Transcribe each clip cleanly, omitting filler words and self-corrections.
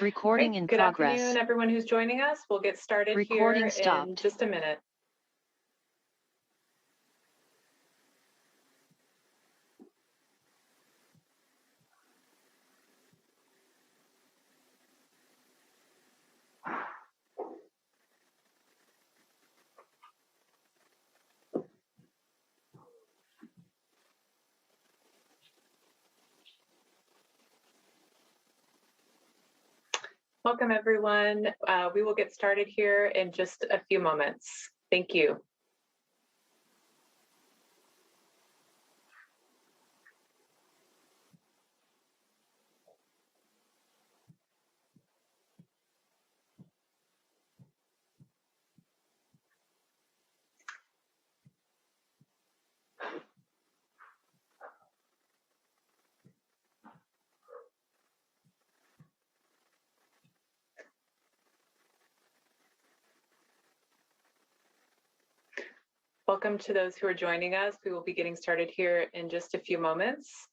Recording in progress. Good afternoon, everyone who's joining us. We'll get started here in just a minute. Welcome, everyone. We will get started here in just a few moments. Thank you. Welcome to those who are joining us. We will be getting started here in just a few moments.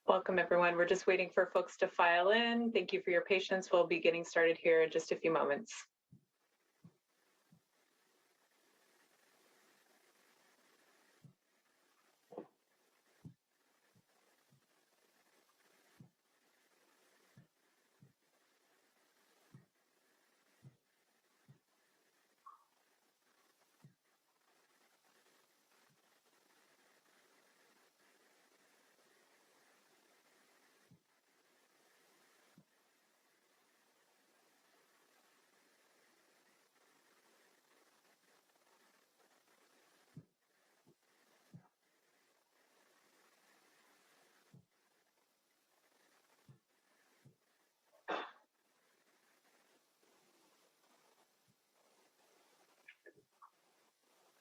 Welcome, everyone. We're just waiting for folks to file in. Thank you for your patience. We'll be getting started here in just a few moments.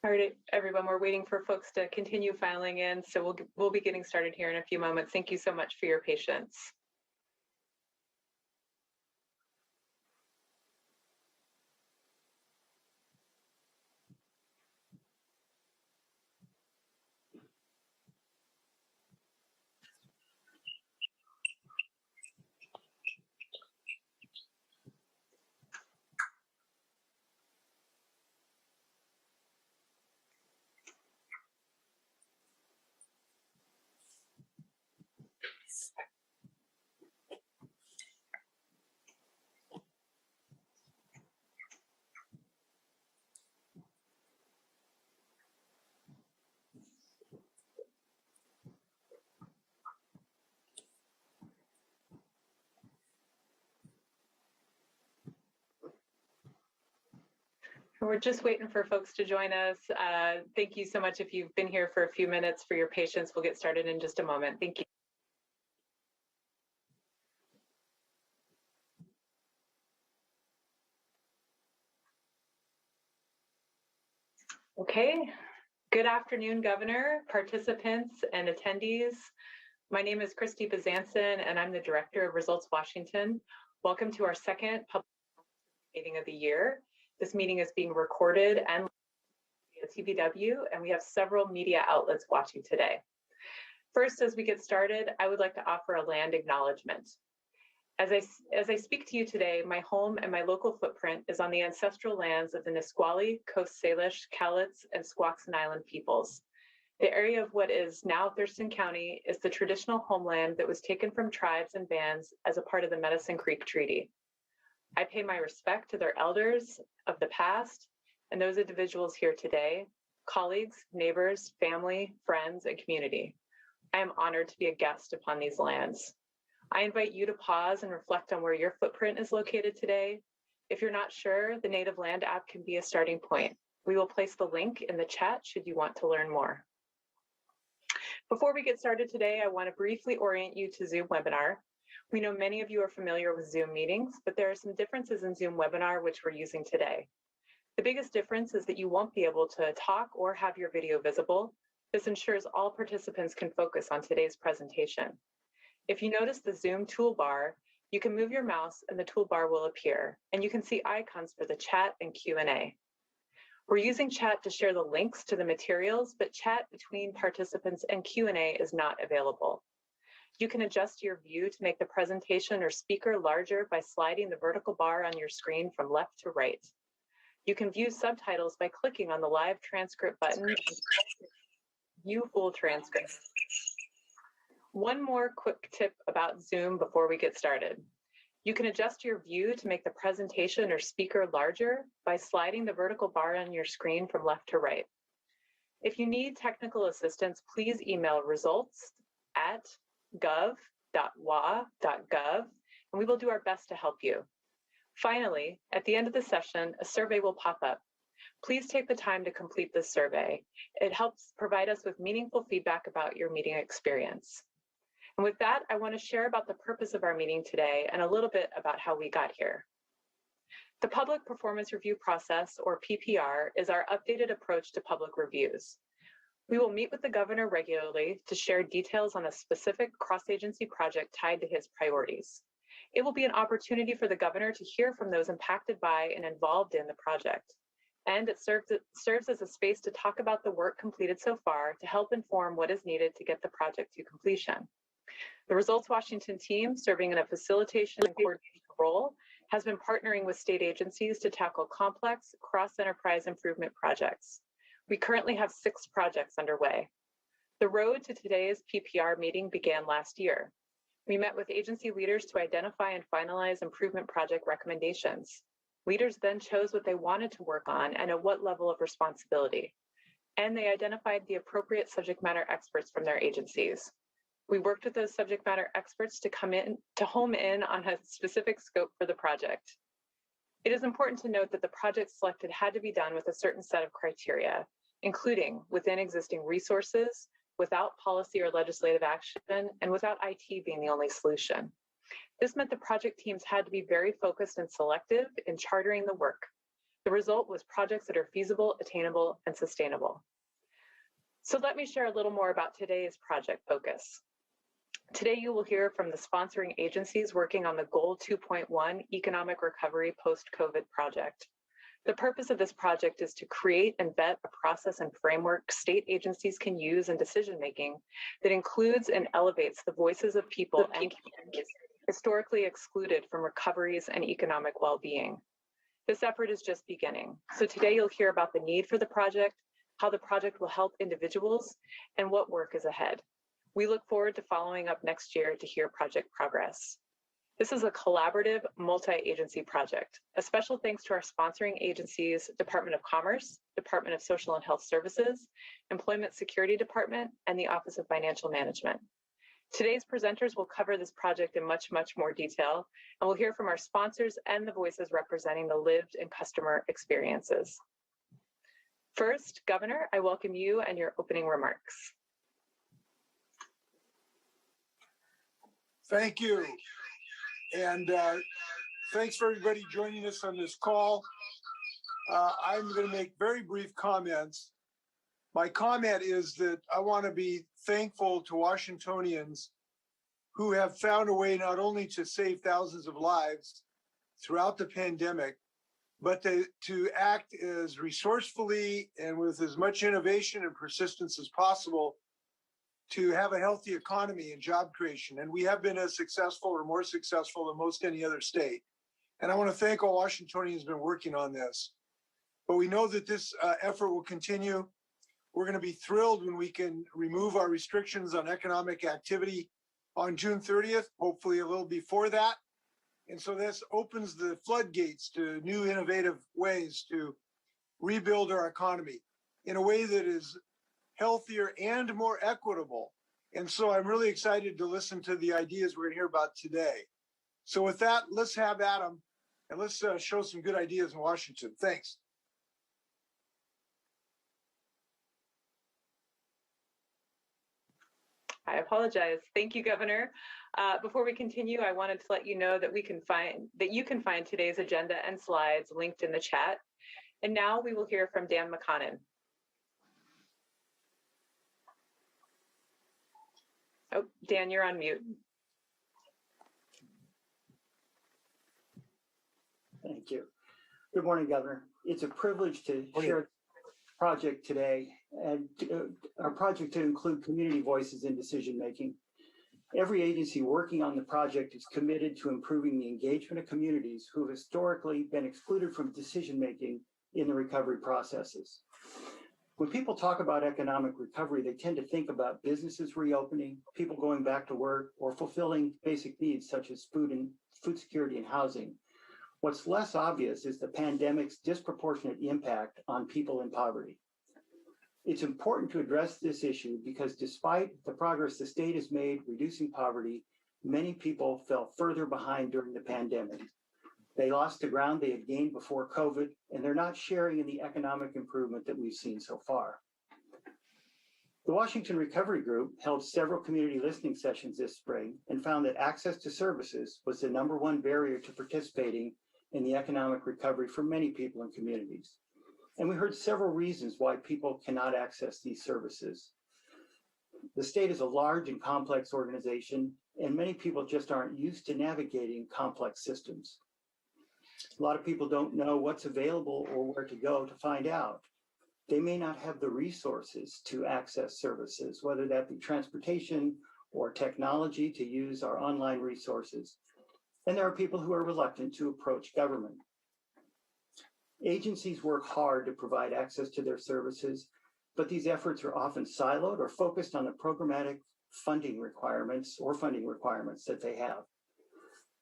All right, everyone, we're waiting for folks to continue filing in, so we'll be getting started here in a few moments. Thank you so much for your patience. We're just waiting for folks to join us. Thank you so much if you've been here for a few minutes for your patience. We'll get started in just a moment. Thank you. Okay, good afternoon, Governor, participants, and attendees. My name is Christy Bezanson, and I'm the Director of Results Washington. Welcome to our second public meeting of the year. This meeting is being recorded and via TVW, and we have several media outlets watching today. First, as we get started, I would like to offer a land acknowledgement. As I speak to you today, my home and my local footprint is on the ancestral lands of the Nisqually, Coast Salish, Cowlitz, and Squaxin Island peoples. The area of what is now Thurston County is the traditional homeland that was taken from tribes and bands as a part of the Medicine Creek Treaty. I pay my respect to their elders of the past and those individuals here today, colleagues, neighbors, family, friends, and community. I am honored to be a guest upon these lands. I invite you to pause and reflect on where your footprint is located today. If you're not sure, the Native Land app can be a starting point. We will place the link in the chat should you want to learn more. Before we get started today, I want to briefly orient you to Zoom webinar. We know many of you are familiar with Zoom meetings, but there are some differences in Zoom webinar which we're using today. The biggest difference is that you won't be able to talk or have your video visible. This ensures all participants can focus on today's presentation. If you notice the Zoom toolbar, you can move your mouse and the toolbar will appear, and you can see icons for the chat and Q&A. We're using chat to share the links to the materials, but chat between participants and Q&A is not available. You can adjust your view to make the presentation or speaker larger by sliding the vertical bar on your screen from left to right. You can view subtitles by clicking on the live transcript button and view full transcript. One more quick tip about Zoom before we get started. You can adjust your view to make the presentation or speaker larger by sliding the vertical bar on your screen from left to right. If you need technical assistance, please email results@gov.wa.gov, and we will do our best to help you. Finally, at the end of the session, a survey will pop up. Please take the time to complete this survey. It helps provide us with meaningful feedback about your meeting experience. And with that, I want to share about the purpose of our meeting today and a little bit about how we got here. The Public Performance Review Process, or PPR, is our updated approach to public reviews. We will meet with the governor regularly to share details on a specific cross-agency project tied to his priorities. It will be an opportunity for the governor to hear from those impacted by and involved in the project. And it serves as a space to talk about the work completed so far to help inform what is needed to get the project to completion. The Results Washington team, serving in a facilitation and coordination role, has been partnering with state agencies to tackle complex cross-enterprise improvement projects. We currently have 6 projects underway. The road to today's PPR meeting began last year. We met with agency leaders to identify and finalize improvement project recommendations. Leaders then chose what they wanted to work on and at what level of responsibility. And they identified the appropriate subject matter experts from their agencies. We worked with those subject matter experts to home in on a specific scope for the project. It is important to note that the project selected had to be done with a certain set of criteria, including within existing resources, without policy or legislative action, and without IT being the only solution. This meant the project teams had to be very focused and selective in chartering the work. The result was projects that are feasible, attainable, and sustainable. So let me share a little more about today's project focus. Today, you will hear from the sponsoring agencies working on the Goal 2.1 Economic Recovery Post-COVID project. The purpose of this project is to create and vet a process and framework state agencies can use in decision-making that includes and elevates the voices of people and communities historically excluded from recoveries and economic well-being. This effort is just beginning. So today you'll hear about the need for the project, how the project will help individuals, and what work is ahead. We look forward to following up next year to hear project progress. This is a collaborative, multi-agency project. A special thanks to our sponsoring agencies, Department of Commerce, Department of Social and Health Services, Employment Security Department, and the Office of Financial Management. Today's presenters will cover this project in much, much more detail, and we'll hear from our sponsors and the voices representing the lived and customer experiences. First, Governor, I welcome you and your opening remarks. Thank you. And thanks for everybody joining us on this call. I'm going to make very brief comments. My comment is that I want to be thankful to Washingtonians who have found a way not only to save thousands of lives throughout the pandemic, but to act as resourcefully and with as much innovation and persistence as possible to have a healthy economy and job creation. And we have been as successful or more successful than most any other state. And I want to thank all Washingtonians who have been working on this. But we know that this effort will continue. We're going to be thrilled when we can remove our restrictions on economic activity on June 30th, hopefully a little before that. And so this opens the floodgates to new innovative ways to rebuild our economy. in a way that is healthier and more equitable. And so I'm really excited to listen to the ideas we're going to hear about today. So with that, let's have Adam and let's show some good ideas in Washington. Thanks. I apologize. Thank you, Governor. Before we continue, I wanted to let you know that you can find today's agenda and slides linked in the chat. And now we will hear from Dan McConan. Oh, Dan, you're on mute. Thank you. Good morning, Governor. It's a privilege to share the project today, and our project to include community voices in decision-making. Every agency working on the project is committed to improving the engagement of communities who have historically been excluded from decision-making in the recovery processes. When people talk about economic recovery, they tend to think about businesses reopening, people going back to work, or fulfilling basic needs such as food security and housing. What's less obvious is the pandemic's disproportionate impact on people in poverty. It's important to address this issue because despite the progress the state has made reducing poverty, many people fell further behind during the pandemic. They lost the ground they had gained before COVID, and they're not sharing in the economic improvement that we've seen so far. The Washington Recovery Group held several community listening sessions this spring and found that access to services was the #1 barrier to participating in the economic recovery for many people and communities. And we heard several reasons why people cannot access these services. The state is a large and complex organization, and many people just aren't used to navigating complex systems. A lot of people don't know what's available or where to go to find out. They may not have the resources to access services, whether that be transportation or technology to use our online resources. And there are people who are reluctant to approach government. Agencies work hard to provide access to their services, but these efforts are often siloed or focused on the programmatic funding requirements that they have.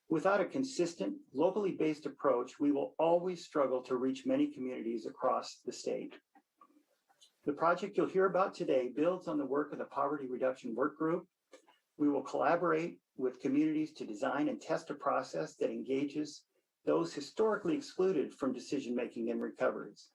Without a consistent, locally based approach, we will always struggle to reach many communities across the state. The project you'll hear about today builds on the work of the Poverty Reduction Work Group. We will collaborate with communities to design and test a process that engages those historically excluded from decision-making and recoveries.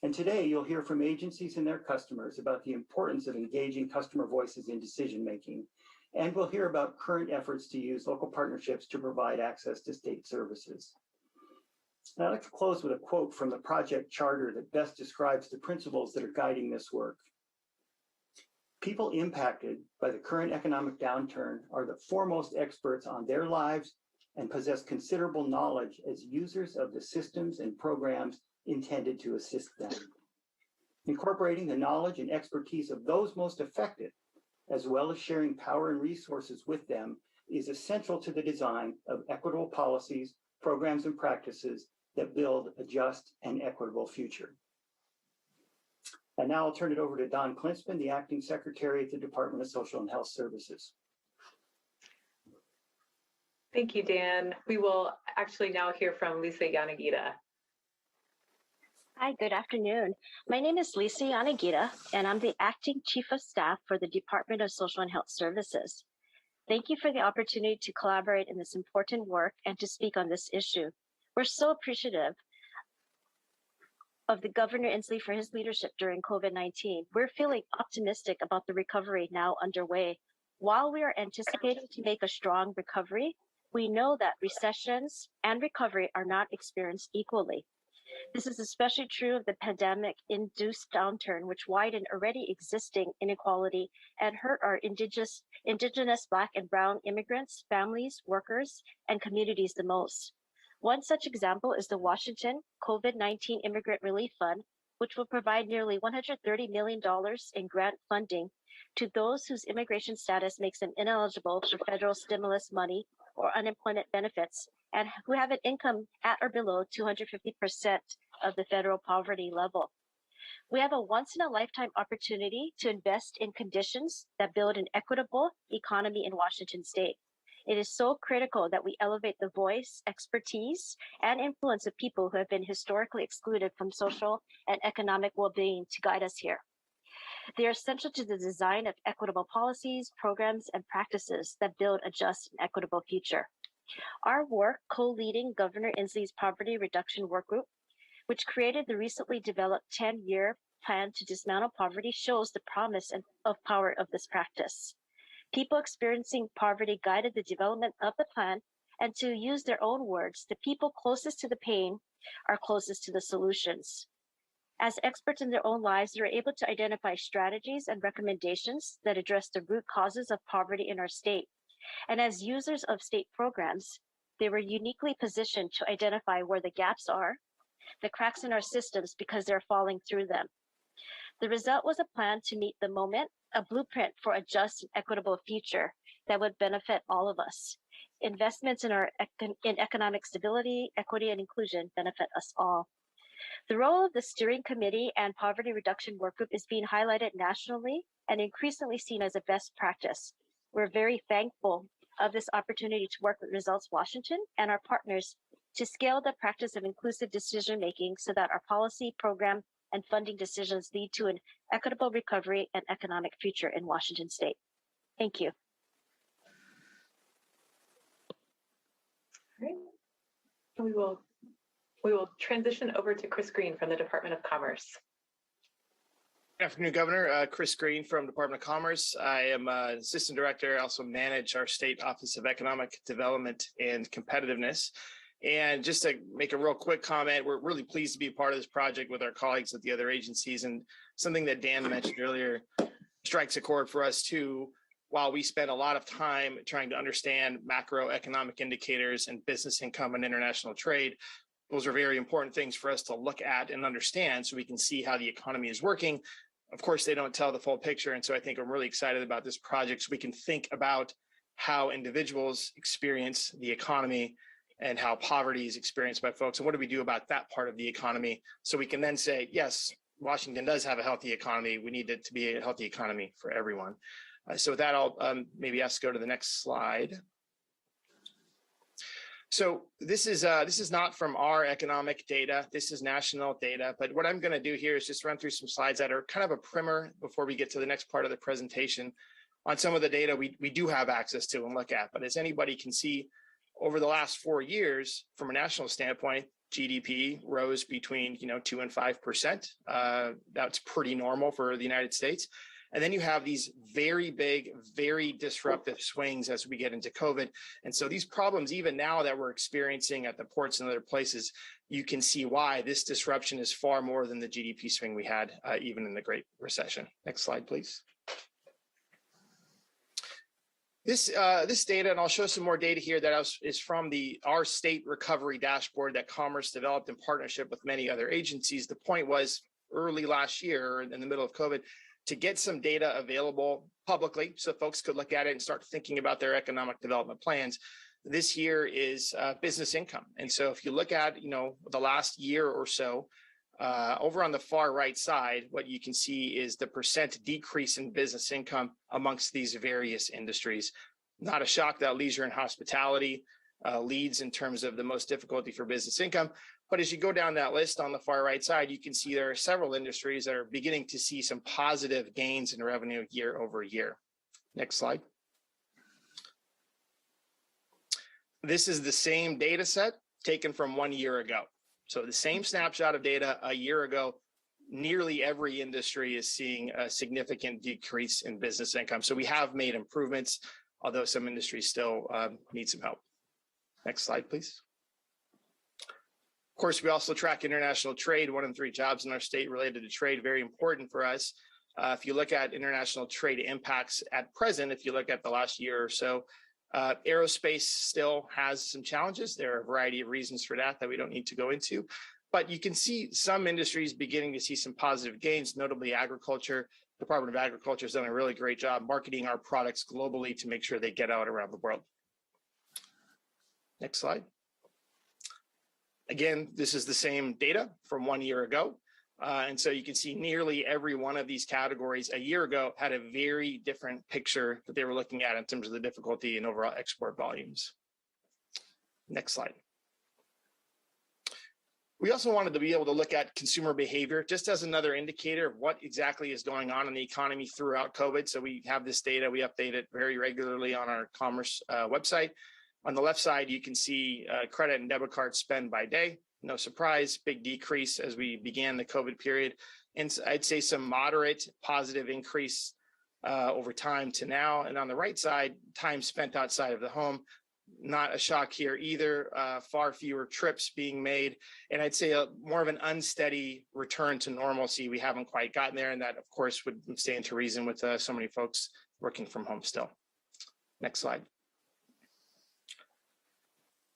And today you'll hear from agencies and their customers about the importance of engaging customer voices in decision-making. And we'll hear about current efforts to use local partnerships to provide access to state services. And I'd like to close with a quote from the project charter that best describes the principles that are guiding this work. People impacted by the current economic downturn are the foremost experts on their lives and possess considerable knowledge as users of the systems and programs intended to assist them. Incorporating the knowledge and expertise of those most affected, as well as sharing power and resources with them, is essential to the design of equitable policies, programs, and practices that build a just and equitable future. And now I'll turn it over to Don Klinsman, the Acting Secretary at the Department of Social and Health Services. Thank you, Dan. We will actually now hear from Lisa Yanagida. Hi, good afternoon. My name is Lisa Yanagida, and I'm the Acting Chief of Staff for the Department of Social and Health Services. Thank you for the opportunity to collaborate in this important work and to speak on this issue. We're so appreciative of the Governor Inslee for his leadership during COVID-19. We're feeling optimistic about the recovery now underway. While we are anticipating to make a strong recovery, we know that recessions and recovery are not experienced equally. This is especially true of the pandemic-induced downturn, which widened already existing inequality and hurt our indigenous Black and Brown immigrants, families, workers, and communities the most. One such example is the Washington COVID-19 Immigrant Relief Fund, which will provide nearly $130 million in grant funding to those whose immigration status makes them ineligible for federal stimulus money or unemployment benefits, and who have an income at or below 250% of the federal poverty level. We have a once-in-a-lifetime opportunity to invest in conditions that build an equitable economy in Washington state. It is so critical that we elevate the voice, expertise, and influence of people who have been historically excluded from social and economic well-being to guide us here. They are essential to the design of equitable policies, programs, and practices that build a just and equitable future. Our work co-leading Governor Inslee's Poverty Reduction Work Group, which created the recently developed 10-year plan to dismantle poverty, shows the promise of power of this practice. People experiencing poverty guided the development of the plan, and to use their own words, the people closest to the pain are closest to the solutions. As experts in their own lives, they are able to identify strategies and recommendations that address the root causes of poverty in our state. And as users of state programs, they were uniquely positioned to identify where the gaps are, the cracks in our systems because they're falling through them. The result was a plan to meet the moment, a blueprint for a just and equitable future that would benefit all of us. Investments in economic stability, equity, and inclusion benefit us all. The role of the steering committee and poverty reduction work group is being highlighted nationally and increasingly seen as a best practice. We're very thankful of this opportunity to work with Results Washington and our partners to scale the practice of inclusive decision-making so that our policy, program, and funding decisions lead to an equitable recovery and economic future in Washington State. Thank you. All right. We will transition over to Chris Green from the Department of Commerce. Good afternoon, Governor. Chris Green from Department of Commerce. I am an assistant director. I also manage our state Office of Economic Development and Competitiveness. And just to make a real quick comment, we're really pleased to be a part of this project with our colleagues at the other agencies. And something that Dan mentioned earlier strikes a chord for us too. While we spend a lot of time trying to understand macroeconomic indicators and business income and international trade, those are very important things for us to look at and understand so we can see how the economy is working. Of course, they don't tell the full picture. And so I think I'm really excited about this project so we can think about how individuals experience the economy and how poverty is experienced by folks. And what do we do about that part of the economy? So we can then say, yes, Washington does have a healthy economy. We need it to be a healthy economy for everyone. So with that, I'll maybe ask to go to the next slide. So this is not from our economic data. This is national data. But what I'm going to do here is just run through some slides that are kind of a primer before we get to the next part of the presentation on some of the data we do have access to and look at. But as anybody can see, over the last 4 years, from a national standpoint, GDP rose between 2 and 5%. That's pretty normal for the United States. And then you have these very big, very disruptive swings as we get into COVID. And so these problems, even now that we're experiencing at the ports and other places, you can see why this disruption is far more than the GDP swing we had even in the Great Recession. Next slide, please. This data, and I'll show some more data here that is from our state recovery dashboard that Commerce developed in partnership with many other agencies. The point was early last year, in the middle of COVID, to get some data available publicly so folks could look at it and start thinking about their economic development plans. This year is business income. And so if you look at, the last year or so, over on the far right side, what you can see is the percent decrease in business income amongst these various industries. Not a shock that leisure and hospitality leads in terms of the most difficulty for business income. But as you go down that list on the far right side, you can see there are several industries that are beginning to see some positive gains in revenue year over year. Next slide. This is the same data set taken from 1 year ago. So the same snapshot of data a year ago, nearly every industry is seeing a significant decrease in business income. So we have made improvements, although some industries still need some help. Next slide, please. Of course, we also track international trade. 1 in 3 jobs in our state related to trade, very important for us. If you look at international trade impacts at present, if you look at the last year or so, aerospace still has some challenges. There are a variety of reasons for that we don't need to go into. But you can see some industries beginning to see some positive gains, notably agriculture. The Department of Agriculture has done a really great job marketing our products globally to make sure they get out around the world. Next slide. Again, this is the same data from 1 year ago. And so you can see nearly every one of these categories a year ago had a very different picture that they were looking at in terms of the difficulty and overall export volumes. Next slide. We also wanted to be able to look at consumer behavior just as another indicator of what exactly is going on in the economy throughout COVID. So we have this data, we update it very regularly on our Commerce website. On the left side, you can see credit and debit card spend by day. No surprise, big decrease as we began the COVID period. And I'd say some moderate positive increase over time to now. And on the right side, time spent outside of the home. Not a shock here either, far fewer trips being made. And I'd say more of an unsteady return to normalcy. We haven't quite gotten there. And that, of course, would stand to reason with so many folks working from home still. Next slide.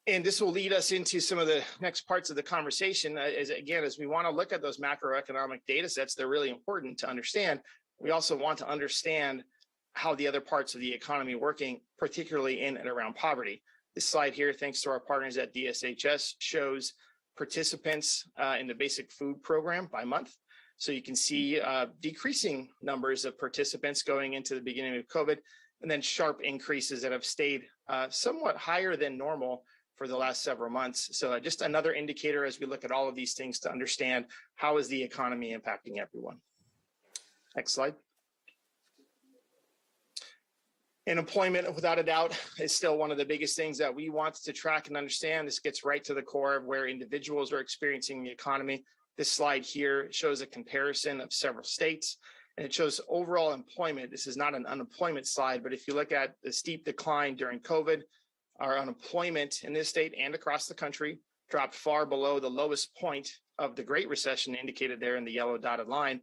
And this will lead us into some of the next parts of the conversation. As we want to look at those macroeconomic data sets, they're really important to understand. We also want to understand how the other parts of the economy are working, particularly in and around poverty. This slide here, thanks to our partners at DSHS, shows participants in the basic food program by month. So you can see decreasing numbers of participants going into the beginning of COVID, and then sharp increases that have stayed somewhat higher than normal for the last several months. So just another indicator as we look at all of these things to understand how is the economy impacting everyone. Next slide. And employment, without a doubt, is still one of the biggest things that we want to track and understand. This gets right to the core of where individuals are experiencing the economy. This slide here shows a comparison of several states, and it shows overall employment. This is not an unemployment slide, but if you look at the steep decline during COVID, our unemployment in this state and across the country dropped far below the lowest point of the Great Recession indicated there in the yellow dotted line,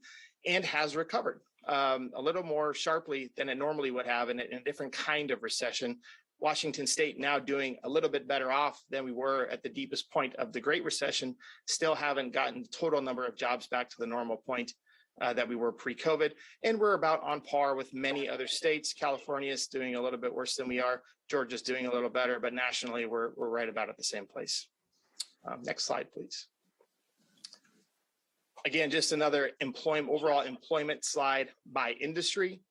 and has recovered a little more sharply than it normally would have in a different kind of recession. Washington State now doing a little bit better off than we were at the deepest point of the Great Recession, still haven't gotten the total number of jobs back to the normal point that we were pre-COVID. And we're about on par with many other states. California is doing a little bit worse than we are. Georgia's doing a little better, but nationally we're right about at the same place. Next slide, please. Again, just another overall employment slide by industry.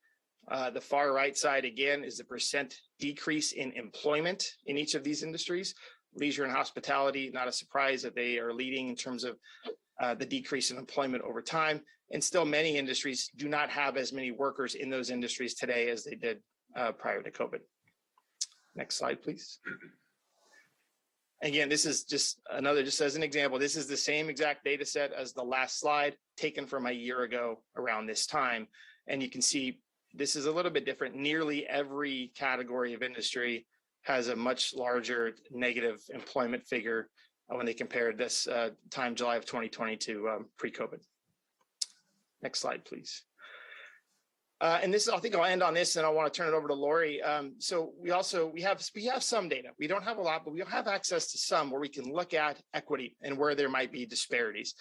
The far right side, again, is the percent decrease in employment in each of these industries. Leisure and hospitality, not a surprise that they are leading in terms of the decrease in employment over time. And still many industries do not have as many workers in those industries today as they did prior to COVID. Next slide, please. Again, this is just as an example, this is the same exact data set as the last slide taken from a year ago around this time. And you can see this is a little bit different. Nearly every category of industry has a much larger negative employment figure when they compared this time, July of 2020 to pre-COVID. Next slide, please. And this, I think I'll end on this, and I want to turn it over to Lori. So we have some data. We don't have a lot, but we have access to some where we can look at equity and where there might be disparities.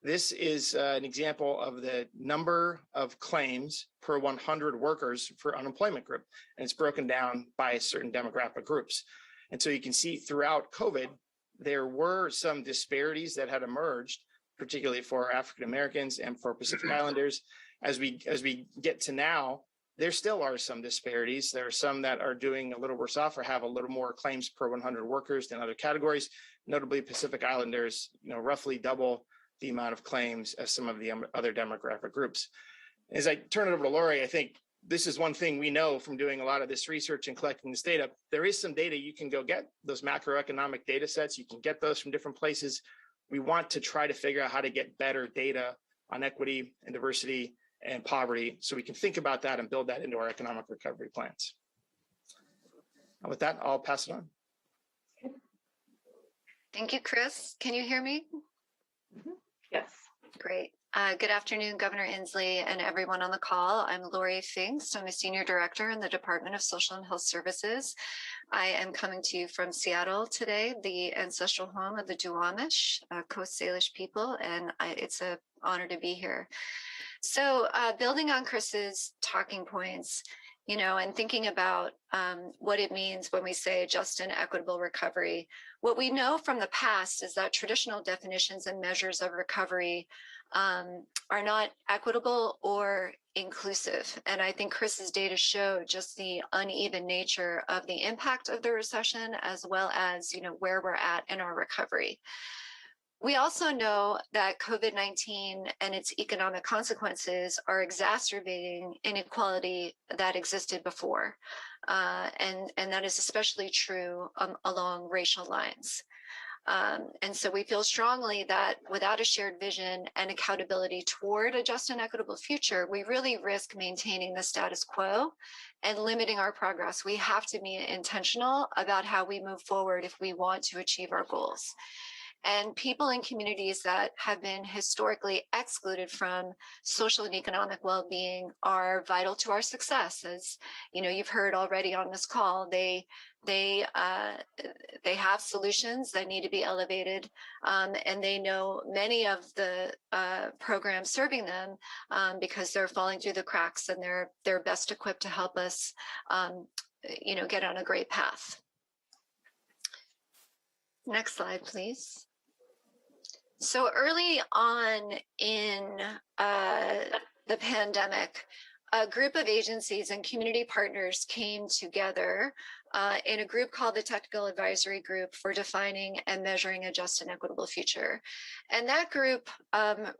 This is an example of the number of claims per 100 workers for unemployment group, and it's broken down by certain demographic groups. And so you can see throughout COVID, there were some disparities that had emerged, particularly for African Americans and for Pacific Islanders. As we get to now, there still are some disparities. There are some that are doing a little worse off or have a little more claims per 100 workers than other categories. Notably, Pacific Islanders, roughly double the amount of claims as some of the other demographic groups. As I turn it over to Lori, I think this is one thing we know from doing a lot of this research and collecting this data. There is some data you can go get, those macroeconomic data sets. You can get those from different places. We want to try to figure out how to get better data on equity and diversity and poverty so we can think about that and build that into our economic recovery plans. And with that, I'll pass it on. Thank you, Chris. Can you hear me? Yes. Great. Good afternoon, Governor Inslee and everyone on the call. I'm Lori Finks. I'm a Senior Director in the Department of Social and Health Services. I am coming to you from Seattle today, the ancestral home of the Duwamish, Coast Salish people, and it's an honor to be here. So building on Chris's talking points, and thinking about what it means when we say just and equitable recovery, what we know from the past is that traditional definitions and measures of recovery are not equitable or inclusive. And I think Chris's data show just the uneven nature of the impact of the recession, as well as, where we're at in our recovery. We also know that COVID-19 and its economic consequences are exacerbating inequality that existed before. And that is especially true along racial lines. And so we feel strongly that without a shared vision and accountability toward a just and equitable future, we really risk maintaining the status quo and limiting our progress. We have to be intentional about how we move forward if we want to achieve our goals. And people in communities that have been historically excluded from social and economic well-being are vital to our success. As you've heard already on this call, they have solutions that need to be elevated, and they know many of the programs serving them because they're falling through the cracks, and they're best equipped to help us, get on a great path. Next slide, please. So early on in the pandemic, a group of agencies and community partners came together in a group called the Technical Advisory Group for Defining and Measuring a Just and Equitable Future. And that group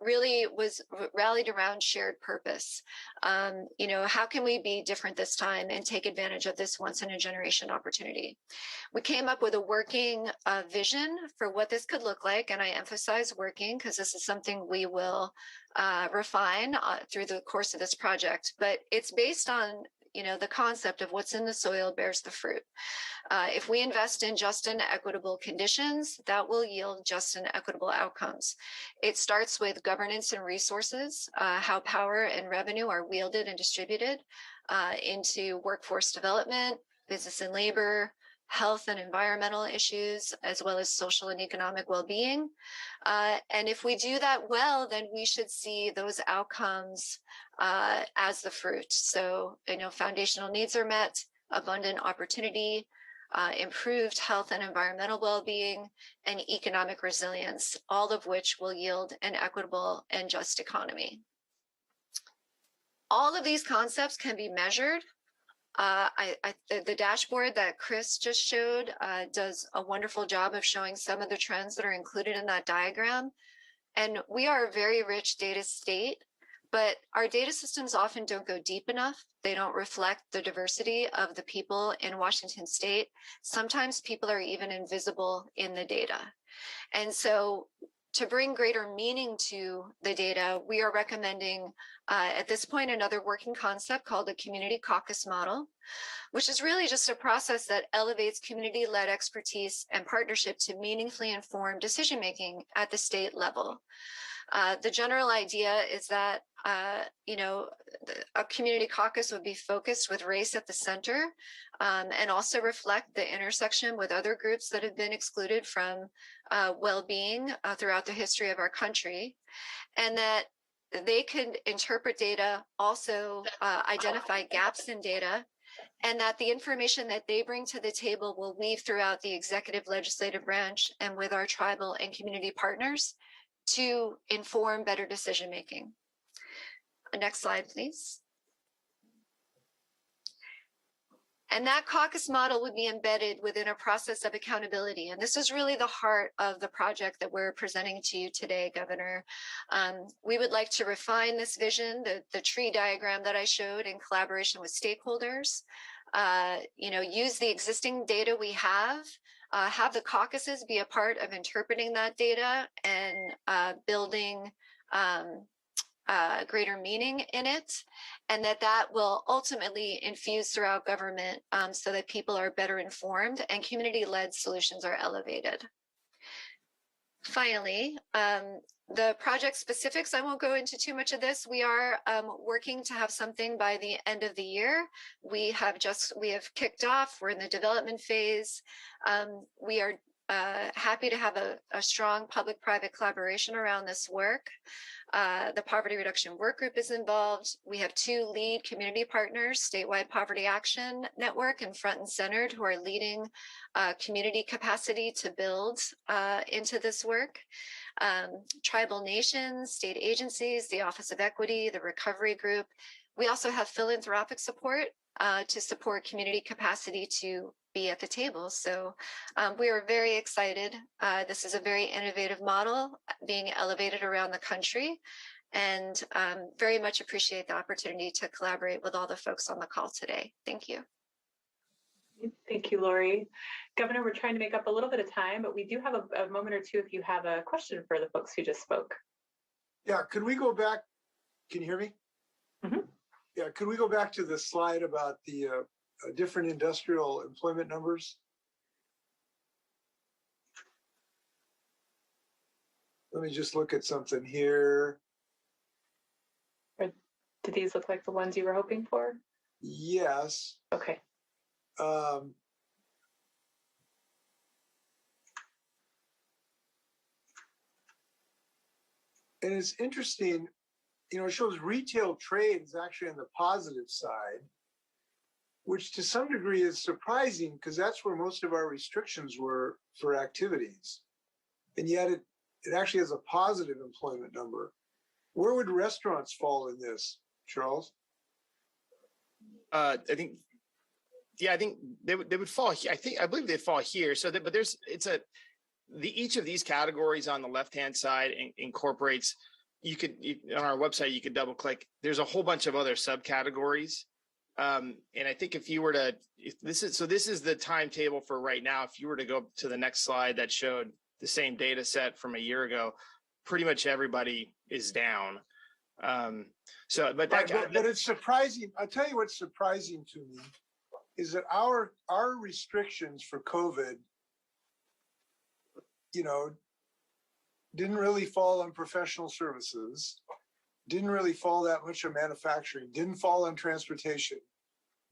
really was rallied around shared purpose. How can we be different this time and take advantage of this once in a generation opportunity? We came up with a working vision for what this could look like. And I emphasize working because this is something we will refine through the course of this project, but it's based on the concept of what's in the soil bears the fruit. If we invest in just and equitable conditions, that will yield just and equitable outcomes. It starts with governance and resources, how power and revenue are wielded and distributed into workforce development, business and labor, health and environmental issues, as well as social and economic well-being. And if we do that well, then we should see those outcomes as the fruit. So, foundational needs are met, abundant opportunity, improved health and environmental well-being, and economic resilience, all of which will yield an equitable and just economy. All of these concepts can be measured. The dashboard that Chris just showed does a wonderful job of showing some of the trends that are included in that diagram. And we are a very rich data state, but our data systems often don't go deep enough. They don't reflect the diversity of the people in Washington state. Sometimes people are even invisible in the data. And so to bring greater meaning to the data, we are recommending at this point another working concept called the community caucus model, which is really just a process that elevates community-led expertise and partnership to meaningfully inform decision-making at the state level. The general idea is that, a community caucus would be focused with race at the center and also reflect the intersection with other groups that have been excluded from well-being throughout the history of our country, and that they could interpret data, also identify gaps in data, and that the information that they bring to the table will weave throughout the executive legislative branch and with our tribal and community partners to inform better decision-making. Next slide, please. And that caucus model would be embedded within a process of accountability. And this is really the heart of the project that we're presenting to you today, Governor. We would like to refine this vision, the tree diagram that I showed, in collaboration with stakeholders, use the existing data we have the caucuses be a part of interpreting that data and building greater meaning in it, and that will ultimately infuse throughout government so that people are better informed and community-led solutions are elevated. Finally, the project specifics, I won't go into too much of this. We are working to have something by the end of the year. We have kicked off, we're in the development phase. We are happy to have a strong public-private collaboration around this work. The Poverty Reduction Work Group is involved. We have 2 lead community partners, Statewide Poverty Action Network and Front and Centered, who are leading community capacity to build into this work. tribal nations, state agencies, the Office of Equity, the Recovery Group. We also have philanthropic support to support community capacity to be at the table. So we are very excited. This is a very innovative model being elevated around the country, and very much appreciate the opportunity to collaborate with all the folks on the call today. Thank you. Thank you, Lori. Governor, we're trying to make up a little bit of time, but we do have a moment or two if you have a question for the folks who just spoke. Yeah, could we go back? Can you hear me? Mm-hmm. Yeah, could we go back to the slide about the different industrial employment numbers? Let me just look at something here. Did these look like the ones you were hoping for? Yes. Okay. And it's interesting, you know, it shows retail trade is actually on the positive side, which to some degree is surprising because that's where most of our restrictions were for activities. And yet it actually has a positive employment number. Where would restaurants fall in this, Charles? I think they would fall here. I believe they fall here. So that, but each of these categories on the left-hand side incorporates, on our website, you could double click. There's a whole bunch of other subcategories. And I think this is the timetable for right now. If you were to go to the next slide that showed the same data set from a year ago, pretty much everybody is down. But it's surprising. I'll tell you what's surprising to me is that our restrictions for COVID, you know, didn't really fall on professional services, didn't really fall that much on manufacturing, didn't fall on transportation.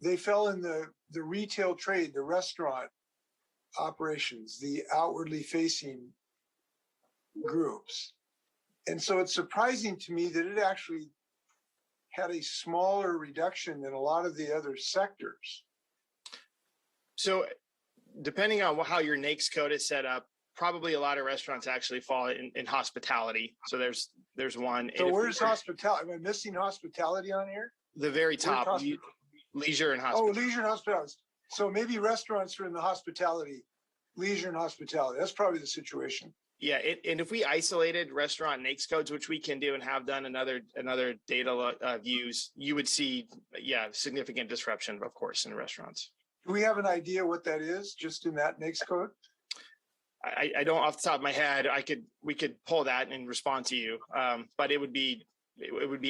They fell in the retail trade, the restaurant operations, the outwardly facing groups. And so it's surprising to me that it actually had a smaller reduction than a lot of the other sectors. So depending on how your NAICS code is set up, probably a lot of restaurants actually fall in hospitality. So there's one. So where's hospitality? Am I missing hospitality on here? The very top, leisure and hospitality. Oh, leisure and hospitality. So maybe restaurants are in the hospitality, leisure and hospitality. That's probably the situation. Yeah, and if we isolated restaurant NAICS codes, which we can do and have done another data views, you would see, significant disruption, of course, in restaurants. Do we have an idea what that is, just in that NAICS code? I don't off the top of my head. We could pull that and respond to you, but it would be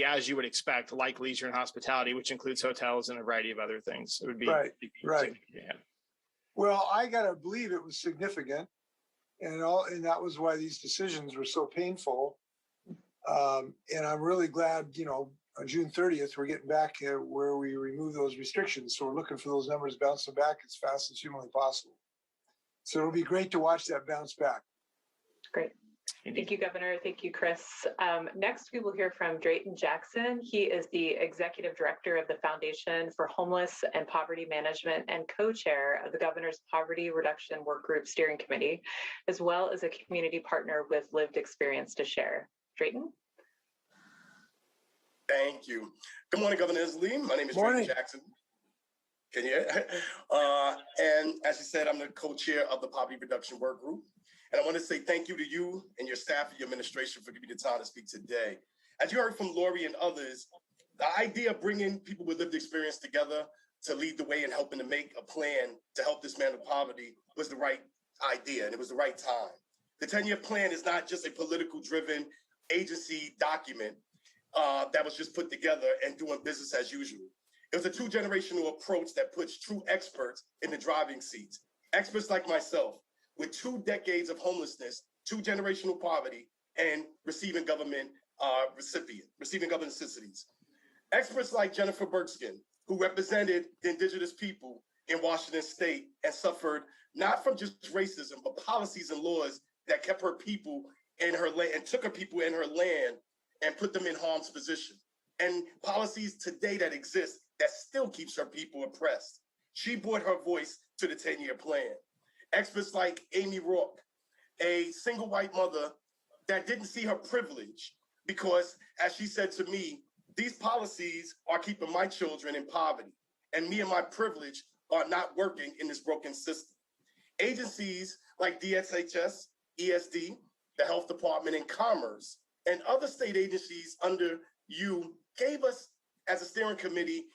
as you would expect, like leisure and hospitality, which includes hotels and a variety of other things. It would be right. Yeah. Well, I gotta believe it was significant, and that was why these decisions were so painful. And I'm really glad, you know, on June 30th, we're getting back where we remove those restrictions. So we're looking for those numbers bouncing back as fast as humanly possible. So it'll be great to watch that bounce back. Great. Thank you, Governor. Thank you, Chris. Next, we will hear from Rayton Jackson. He is the Executive Director of the Foundation for Homeless and Poverty Management and co-chair of the Governor's Poverty Reduction Work Group Steering Committee, as well as a community partner with lived experience to share. Rayton? Thank you. Good morning, Governor Inslee. My name is Rayton Jackson. Can you? And as you said, I'm the co-chair of the Poverty Reduction Work Group. And I want to say thank you to you and your staff and your administration for giving me the time to speak today. As you heard from Lori and others, the idea of bringing people with lived experience together to lead the way and helping to make a plan to help this man with poverty was the right idea, and it was the right time. The 10-year plan is not just a political-driven agency document that was just put together and doing business as usual. It was a two-generational approach that puts true experts in the driving seats. Experts like myself, with 2 decades of homelessness, 2 generational poverty, and receiving government subsidies. Experts like Jennifer Berkskin, who represented the indigenous people in Washington State and suffered not from just racism, but policies and laws that kept her people in her land and took her people in her land and put them in harm's position. And policies today that exist that still keeps her people oppressed. She brought her voice to the 10-year plan. Experts like Amy Rourke, a single white mother that didn't see her privilege because, as she said to me, these policies are keeping my children in poverty, and me and my privilege are not working in this broken system. Agencies like DSHS, ESD, the Health Department, and Commerce, and other state agencies under you gave us, as a steering committee,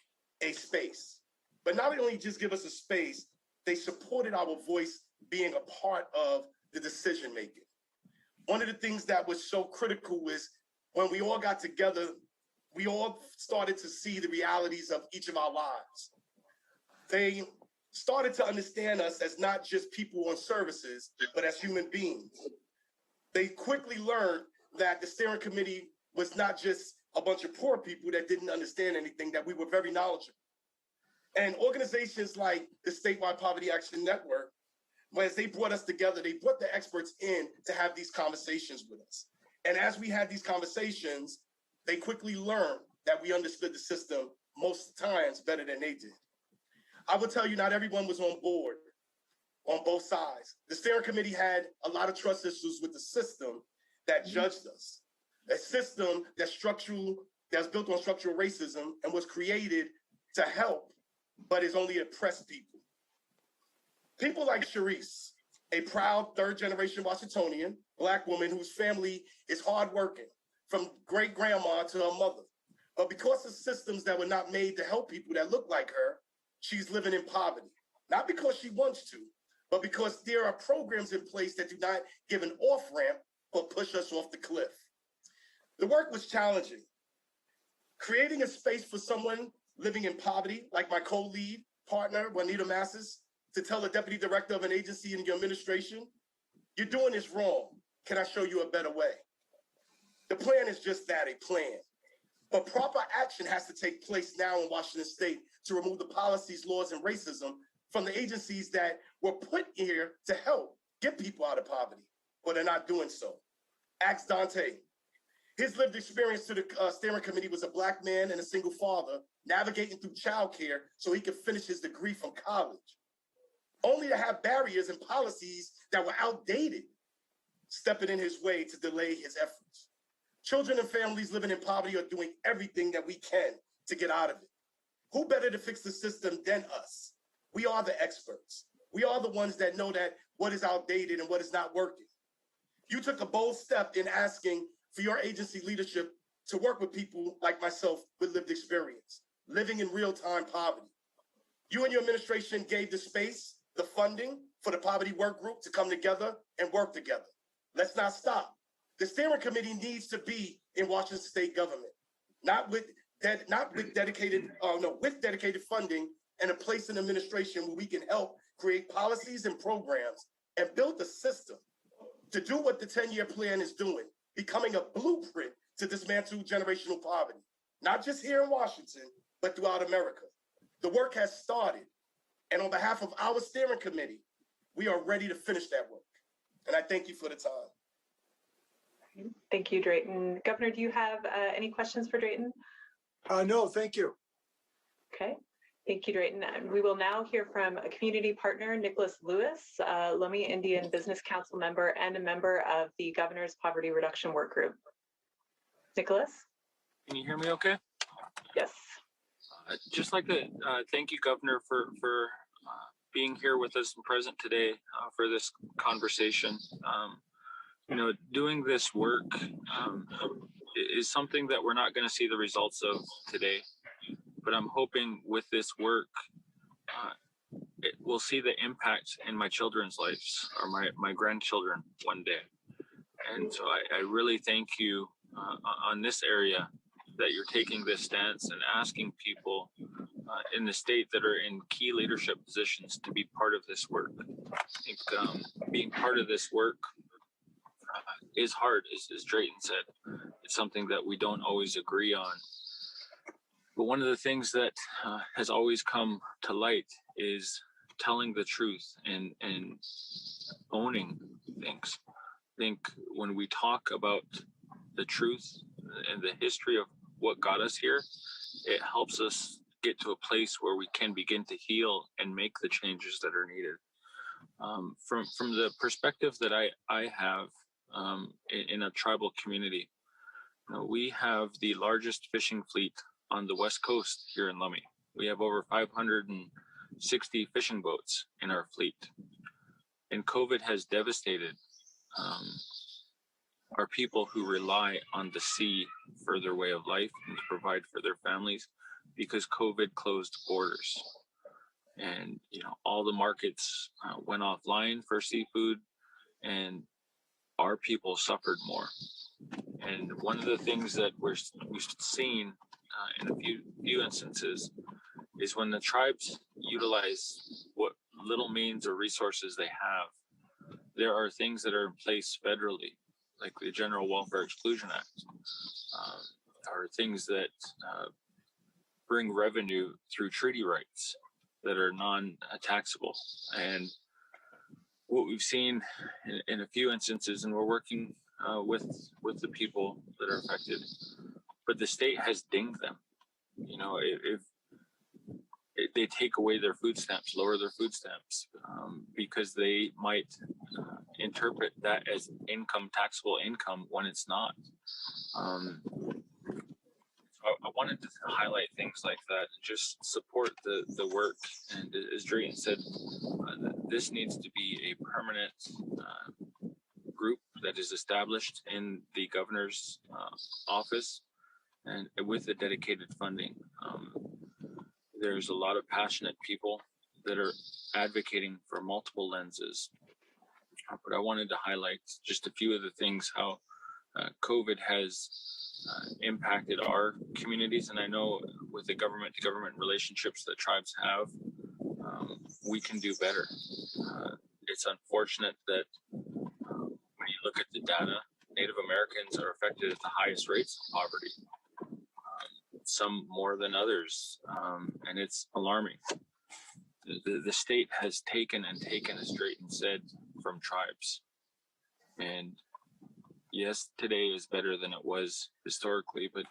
a space. But not only just give us a space, they supported our voice being a part of the decision making. One of the things that was so critical is when we all got together, we all started to see the realities of each of our lives. They started to understand us as not just people on services, but as human beings. They quickly learned that the steering committee was not just a bunch of poor people that didn't understand anything, that we were very knowledgeable. And organizations like the Statewide Poverty Action Network, as they brought us together, they brought the experts in to have these conversations with us. And as we had these conversations, they quickly learned that we understood the system most times better than they did. I will tell you, not everyone was on board on both sides. The steering committee had a lot of trust issues with the system that judged us, a system that's built on structural racism and was created to help, but is only oppressed people. People like Sharice, a proud third-generation Washingtonian, Black woman whose family is hardworking, from great-grandma to her mother. But because of systems that were not made to help people that look like her, she's living in poverty. Not because she wants to, but because there are programs in place that do not give an off-ramp, but push us off the cliff. The work was challenging. Creating a space for someone living in poverty, like my co-lead partner, Juanita Masses, to tell the deputy director of an agency in your administration, you're doing this wrong. Can I show you a better way? The plan is just that, a plan. But proper action has to take place now in Washington State to remove the policies, laws, and racism from the agencies that were put here to help get people out of poverty, but are not doing so. Ask Dante. His lived experience to the steering committee was a Black man and a single father navigating through childcare so he could finish his degree from college, only to have barriers and policies that were outdated stepping in his way to delay his efforts. Children and families living in poverty are doing everything that we can to get out of it. Who better to fix the system than us? We are the experts. We are the ones that know that what is outdated and what is not working. You took a bold step in asking for your agency leadership to work with people like myself with lived experience, living in real-time poverty. You and your administration gave the space, the funding for the poverty work group to come together and work together. Let's not stop. The steering committee needs to be in Washington state government, with dedicated funding and a place in administration where we can help create policies and programs and build a system to do what the 10-year plan is doing, becoming a blueprint to dismantle generational poverty, not just here in Washington, but throughout America. The work has started, and on behalf of our steering committee, we are ready to finish that work. And I thank you for the time. Thank you, Drayton. Governor, do you have any questions for Drayton? No, thank you. Okay, thank you, Drayton. And we will now hear from a community partner, Nicholas Lewis, Lummi Indian Business Council member and a member of the Governor's Poverty Reduction Work Group. Nicholas? Can you hear me okay? Yes. Just like to thank you, Governor, for being here with us and present today for this conversation. Doing this work is something that we're not going to see the results of today, but I'm hoping with this work, we'll see the impact in my children's lives or my grandchildren one day. And so I really thank you on this area that you're taking this stance and asking people in the state that are in key leadership positions to be part of this work. I think being part of this work is hard, as Drayton said. It's something that we don't always agree on. But one of the things that has always come to light is telling the truth and owning things. I think when we talk about the truth and the history of what got us here, it helps us get to a place where we can begin to heal and make the changes that are needed. From the perspective that I have, in a tribal community. We have the largest fishing fleet on the West Coast here in Lummi. We have over 560 fishing boats in our fleet. And COVID has devastated our people who rely on the sea for their way of life and to provide for their families, because COVID closed borders. And, all the markets went offline for seafood, and our people suffered more. And one of the things that we've seen in a few instances is when the tribes utilize what little means or resources they have, there are things that are in place federally, like the General Welfare Exclusion Act, are things that bring revenue through treaty rights that are non-taxable. And what we've seen in a few instances, and we're working with the people that are affected, but the state has dinged them. If they take away their food stamps, lower their food stamps, because they might interpret that as taxable income when it's not. I wanted to highlight things like that, just support the work. And as Drayton said, this needs to be a permanent group that is established in the governor's office and with the dedicated funding. There's a lot of passionate people that are advocating for multiple lenses. But I wanted to highlight just a few of the things, how COVID has impacted our communities. And I know with the government-to-government relationships that tribes have, we can do better. It's unfortunate that when you look at the data, Native Americans are affected at the highest rates of poverty, some more than others, and it's alarming. The state has taken, as Drayton said, from tribes. And yes, today is better than it was historically, but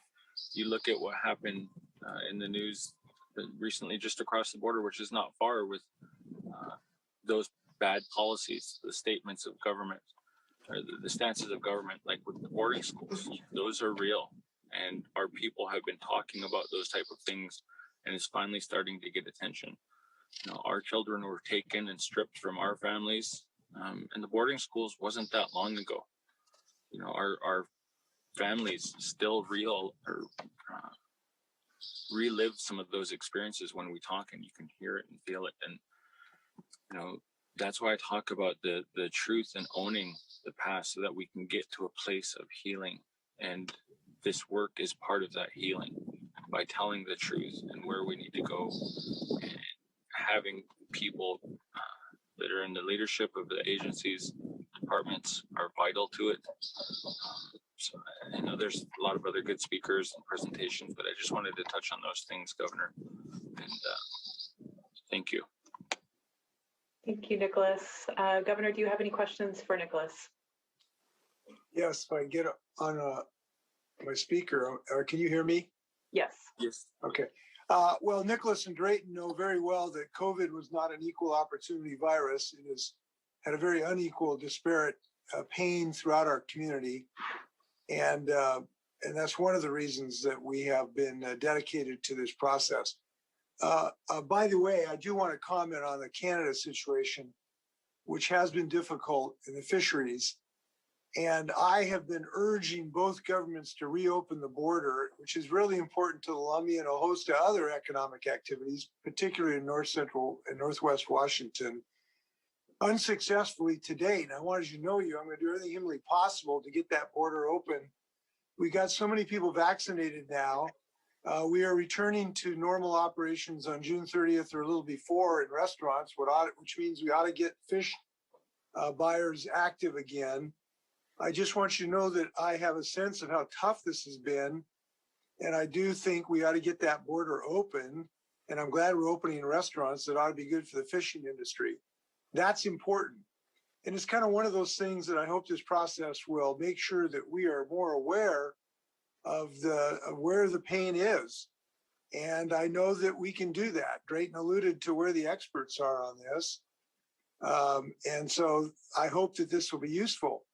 you look at what happened in the news recently just across the border, which is not far, with those bad policies, the statements of government, or the stances of government, like with the boarding schools. Those are real. And our people have been talking about those type of things, and it's finally starting to get attention. Our children were taken and stripped from our families, and the boarding schools wasn't that long ago. Our families still relive some of those experiences when we talk, and you can hear it and feel it. And that's why I talk about the truth and owning the past, so that we can get to a place of healing. And this work is part of that healing, by telling the truth and where we need to go, and having people that are in the leadership of the agencies, departments, are vital to it. So I know there's a lot of other good speakers and presentations, but I just wanted to touch on those things, Governor. And thank you. Thank you, Nicholas. Governor, do you have any questions for Nicholas? Yes, if I get on my speaker, can you hear me? Yes. Yes. Okay. Well, Nicholas and Drayton know very well that COVID was not an equal opportunity virus. It has had a very unequal, disparate pain throughout our community. And that's one of the reasons that we have been dedicated to this process. By the way, I do want to comment on the Canada situation, which has been difficult in the fisheries. And I have been urging both governments to reopen the border, which is really important to the Lummi and a host of other economic activities, particularly in north central and northwest Washington, unsuccessfully to date. And I wanted you to know I'm going to do everything humanly possible to get that border open. We got so many people vaccinated now. We are returning to normal operations on June 30th or a little before in restaurants, which means we ought to get fish buyers active again. I just want you to know that I have a sense of how tough this has been. And I do think we ought to get that border open. And I'm glad we're opening restaurants. That ought to be good for the fishing industry. That's important. And it's kind of one of those things that I hope this process will make sure that we are more aware of where the pain is. And I know that we can do that. Drayton alluded to where the experts are on this. And so I hope that this will be useful.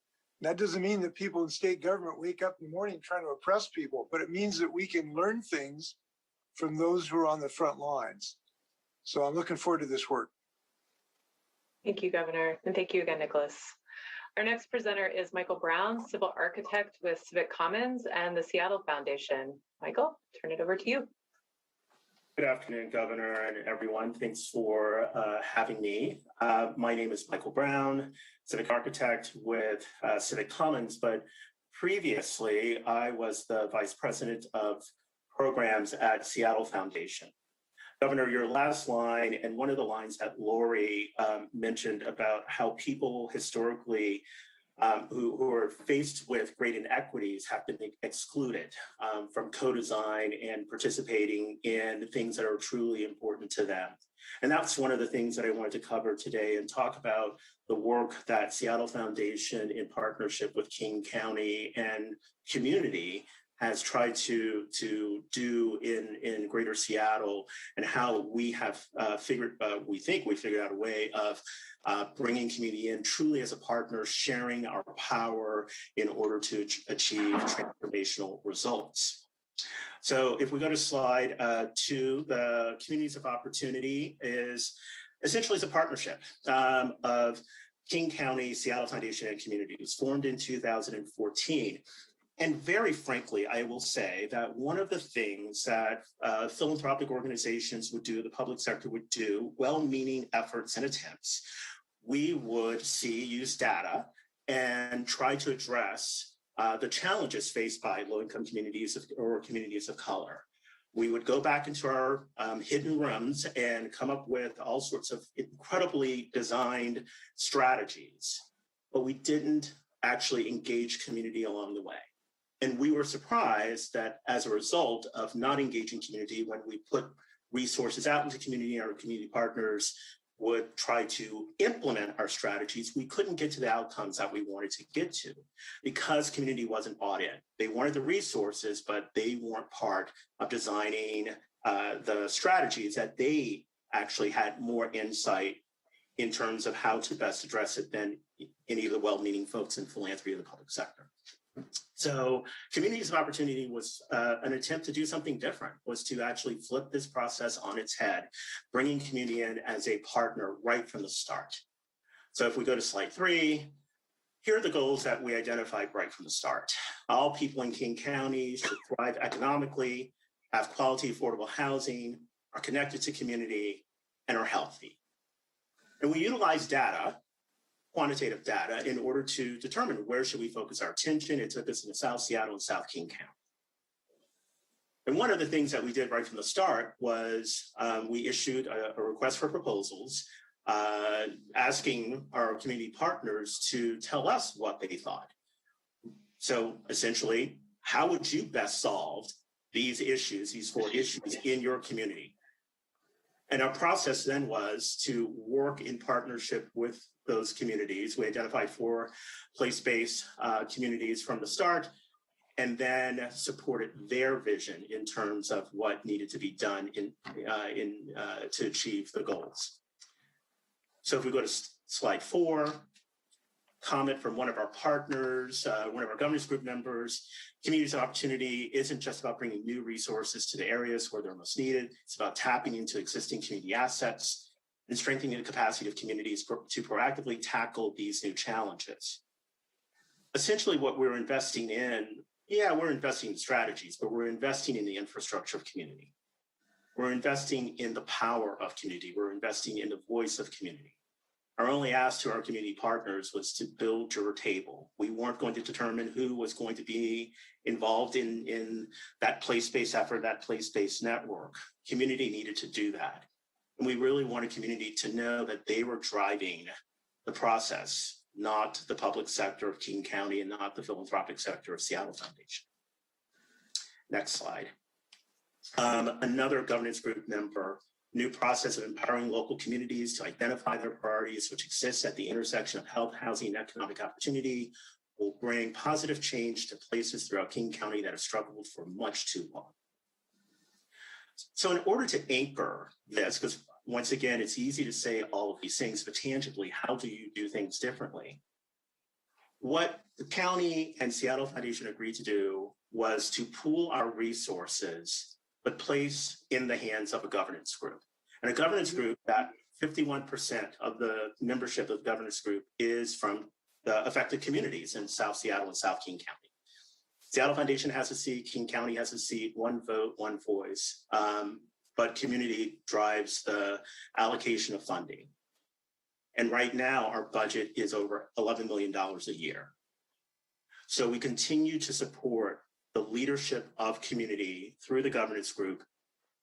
That doesn't mean that people in state government wake up in the morning trying to oppress people, but it means that we can learn things from those who are on the front lines. So I'm looking forward to this work. Thank you, Governor. And thank you again, Nicholas. Our next presenter is Michael Brown, civil architect with Civic Commons and the Seattle Foundation. Michael, turn it over to you. Good afternoon, Governor, and everyone. Thanks for having me. My name is Michael Brown, civic architect with Civic Commons, but previously I was the vice president of programs at Seattle Foundation. Governor, your last line and one of the lines that Lori mentioned about how people historically who are faced with great inequities have been excluded from co-design and participating in things that are truly important to them. And that's one of the things that I wanted to cover today and talk about the work that Seattle Foundation in partnership with King County and community has tried to do in greater Seattle, and how we have we think we figured out a way of bringing community in truly as a partner, sharing our power in order to achieve transformational results. So if we go to slide 2, the Communities of Opportunity is essentially a partnership of King County, Seattle Foundation, and communities formed in 2014. And very frankly, I will say that one of the things that philanthropic organizations would do, the public sector would do, well-meaning efforts and attempts, we would use data and try to address the challenges faced by low-income communities or communities of color. We would go back into our hidden rooms and come up with all sorts of incredibly designed strategies, but we didn't actually engage community along the way. And we were surprised that as a result of not engaging community, when we put resources out into community, our community partners would try to implement our strategies, we couldn't get to the outcomes that we wanted to get to because community wasn't bought in. They wanted the resources, but they weren't part of designing the strategies that they actually had more insight in terms of how to best address it than any of the well-meaning folks in philanthropy or the public sector. So Communities of Opportunity was an attempt to do something different, was to actually flip this process on its head, bringing community in as a partner right from the start. So if we go to slide 3, here are the goals that we identified right from the start. All people in King County should thrive economically, have quality, affordable housing, are connected to community, and are healthy. And we utilize data, quantitative data, in order to determine where should we focus our attention. It took us into South Seattle and South King County. And one of the things that we did right from the start was we issued a request for proposals, asking our community partners to tell us what they thought. So essentially, how would you best solve these issues, these 4 issues in your community? And our process then was to work in partnership with those communities. We identified 4 place-based communities from the start, and then supported their vision in terms of what needed to be done to achieve the goals. So if we go to slide 4, comment from one of our partners, one of our governance group members, Communities of Opportunity isn't just about bringing new resources to the areas where they're most needed. It's about tapping into existing community assets and strengthening the capacity of communities to proactively tackle these new challenges. Essentially what we're investing in, we're investing in strategies, but we're investing in the infrastructure of community. We're investing in the power of community. We're investing in the voice of community. Our only ask to our community partners was to build your table. We weren't going to determine who was going to be involved in that place-based effort, that place-based network. Community needed to do that. And we really wanted community to know that they were driving the process, not the public sector of King County and not the philanthropic sector of Seattle Foundation. Next slide. Another governance group member, new process of empowering local communities to identify their priorities, which exists at the intersection of health, housing, and economic opportunity, will bring positive change to places throughout King County that have struggled for much too long. So in order to anchor this, because once again, it's easy to say all of these things, but tangibly, how do you do things differently? What the county and Seattle Foundation agreed to do was to pool our resources, but place in the hands of a governance group. And a governance group that 51% of the membership of the governance group is from the affected communities in South Seattle and South King County. Seattle Foundation has a seat, King County has a seat, one vote, one voice, but community drives the allocation of funding. And right now, our budget is over $11 million a year. So we continue to support the leadership of community through the governance group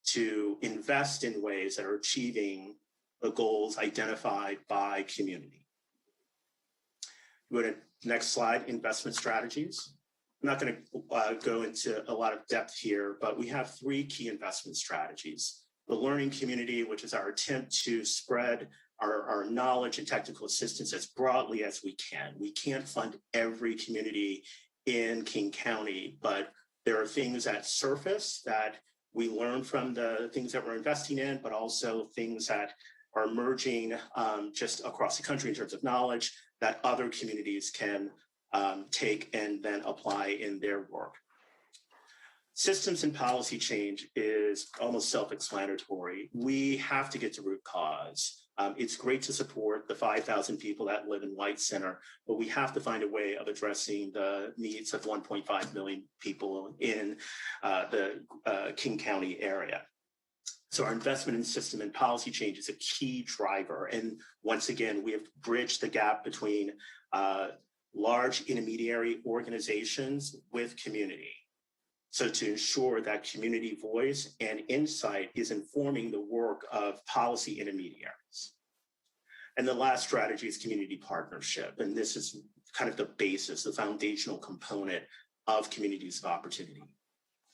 to invest in ways that are achieving the goals identified by community. Go to next slide, investment strategies. I'm not going to go into a lot of depth here, but we have three key investment strategies. The learning community, which is our attempt to spread our knowledge and technical assistance as broadly as we can. We can't fund every community in King County, but there are things that surface that we learn from the things that we're investing in, but also things that are emerging just across the country in terms of knowledge that other communities can take and then apply in their work. Systems and policy change is almost self-explanatory. We have to get to root cause. It's great to support the 5,000 people that live in White Center, but we have to find a way of addressing the needs of 1.5 million people in the King County area. So our investment in system and policy change is a key driver. And once again, we have bridged the gap between large intermediary organizations with community. So to ensure that community voice and insight is informing the work of policy intermediaries. And the last strategy is community partnership. And this is kind of the basis, the foundational component of communities of opportunity,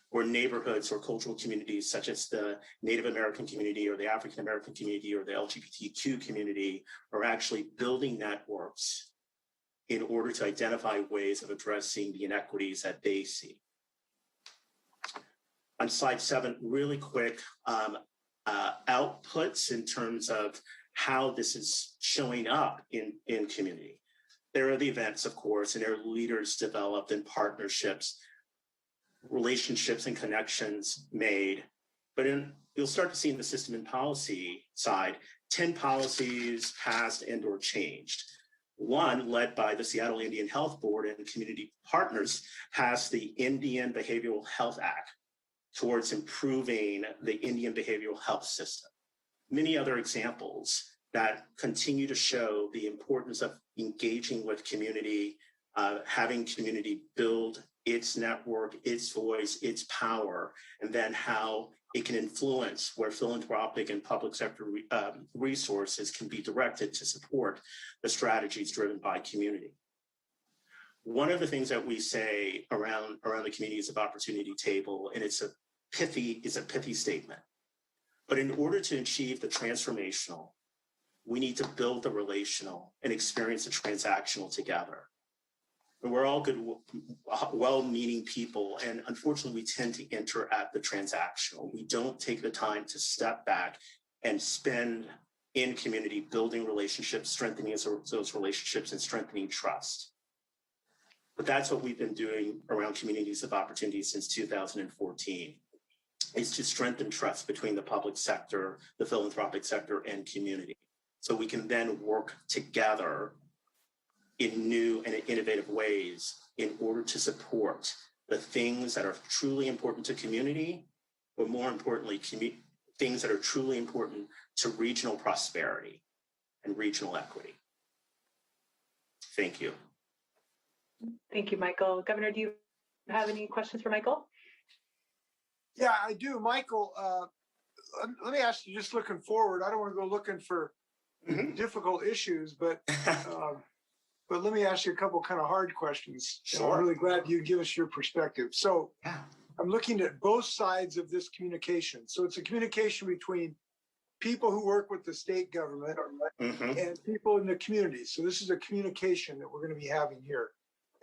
where neighborhoods or cultural communities such as the Native American community or the African American community or the LGBTQ community are actually building networks in order to identify ways of addressing the inequities that they see. On slide 7, really quick outputs in terms of how this is showing up in community. There are the events, of course, and there are leaders developed and partnerships, relationships and connections made. But you'll start to see in the system and policy side, 10 policies passed and or changed. One, led by the Seattle Indian Health Board and community partners, passed the Indian Behavioral Health Act towards improving the Indian behavioral health system. Many other examples that continue to show the importance of engaging with community, having community build its network, its voice, its power, and then how it can influence where philanthropic and public sector resources can be directed to support the strategies driven by community. One of the things that we say around the communities of opportunity table, and it's a pithy statement, but in order to achieve the transformational, we need to build the relational and experience the transactional together. And we're all good, well-meaning people, and unfortunately, we tend to enter at the transactional. We don't take the time to step back and spend in community building relationships, strengthening those relationships, and strengthening trust. But that's what we've been doing around communities of opportunity since 2014, is to strengthen trust between the public sector, the philanthropic sector, and community. So we can then work together in new and innovative ways in order to support the things that are truly important to community, but more importantly, things that are truly important to regional prosperity and regional equity. Thank you. Thank you, Michael. Governor, do you have any questions for Michael? Yeah, I do. Michael, let me ask you, just looking forward, I don't want to go looking for difficult issues, but let me ask you a couple kind of hard questions. Sure. I'm really glad you give us your perspective. So I'm looking at both sides of this communication. So it's a communication between people who work with the state government and people in the community. So this is a communication that we're going to be having here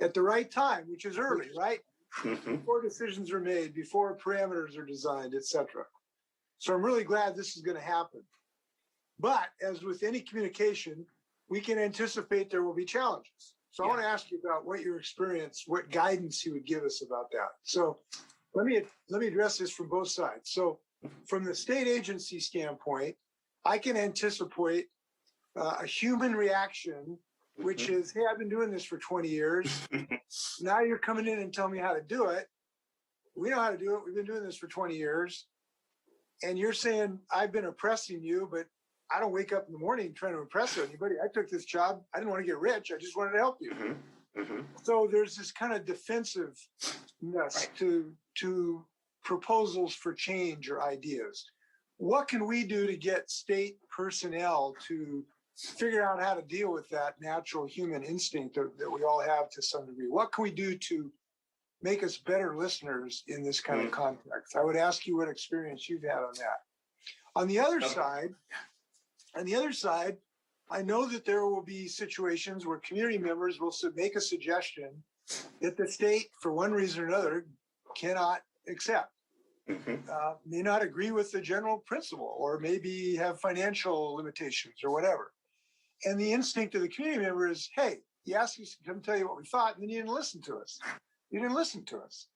at the right time, which is early, right? Before decisions are made, before parameters are designed, et cetera. So I'm really glad this is going to happen. But as with any communication, we can anticipate there will be challenges. So I want to ask you about what your experience, what guidance you would give us about that. So let me address this from both sides. So from the state agency standpoint, I can anticipate a human reaction, which is, hey, I've been doing this for 20 years. Now you're coming in and telling me how to do it. We know how to do it. We've been doing this for 20 years. And you're saying, I've been oppressing you, but I don't wake up in the morning trying to impress anybody. I took this job. I didn't want to get rich. I just wanted to help you. So there's this kind of defensiveness to proposals for change or ideas. What can we do to get state personnel to figure out how to deal with that natural human instinct that we all have to some degree? What can we do to make us better listeners in this kind of context? I would ask you what experience you've had on that. On the other side, I know that there will be situations where community members will make a suggestion that the state, for one reason or another, cannot accept. May not agree with the general principle, or maybe have financial limitations or whatever. And the instinct of the community member is, hey, you asked us to come tell you what we thought, and then you didn't listen to us. You didn't listen to us.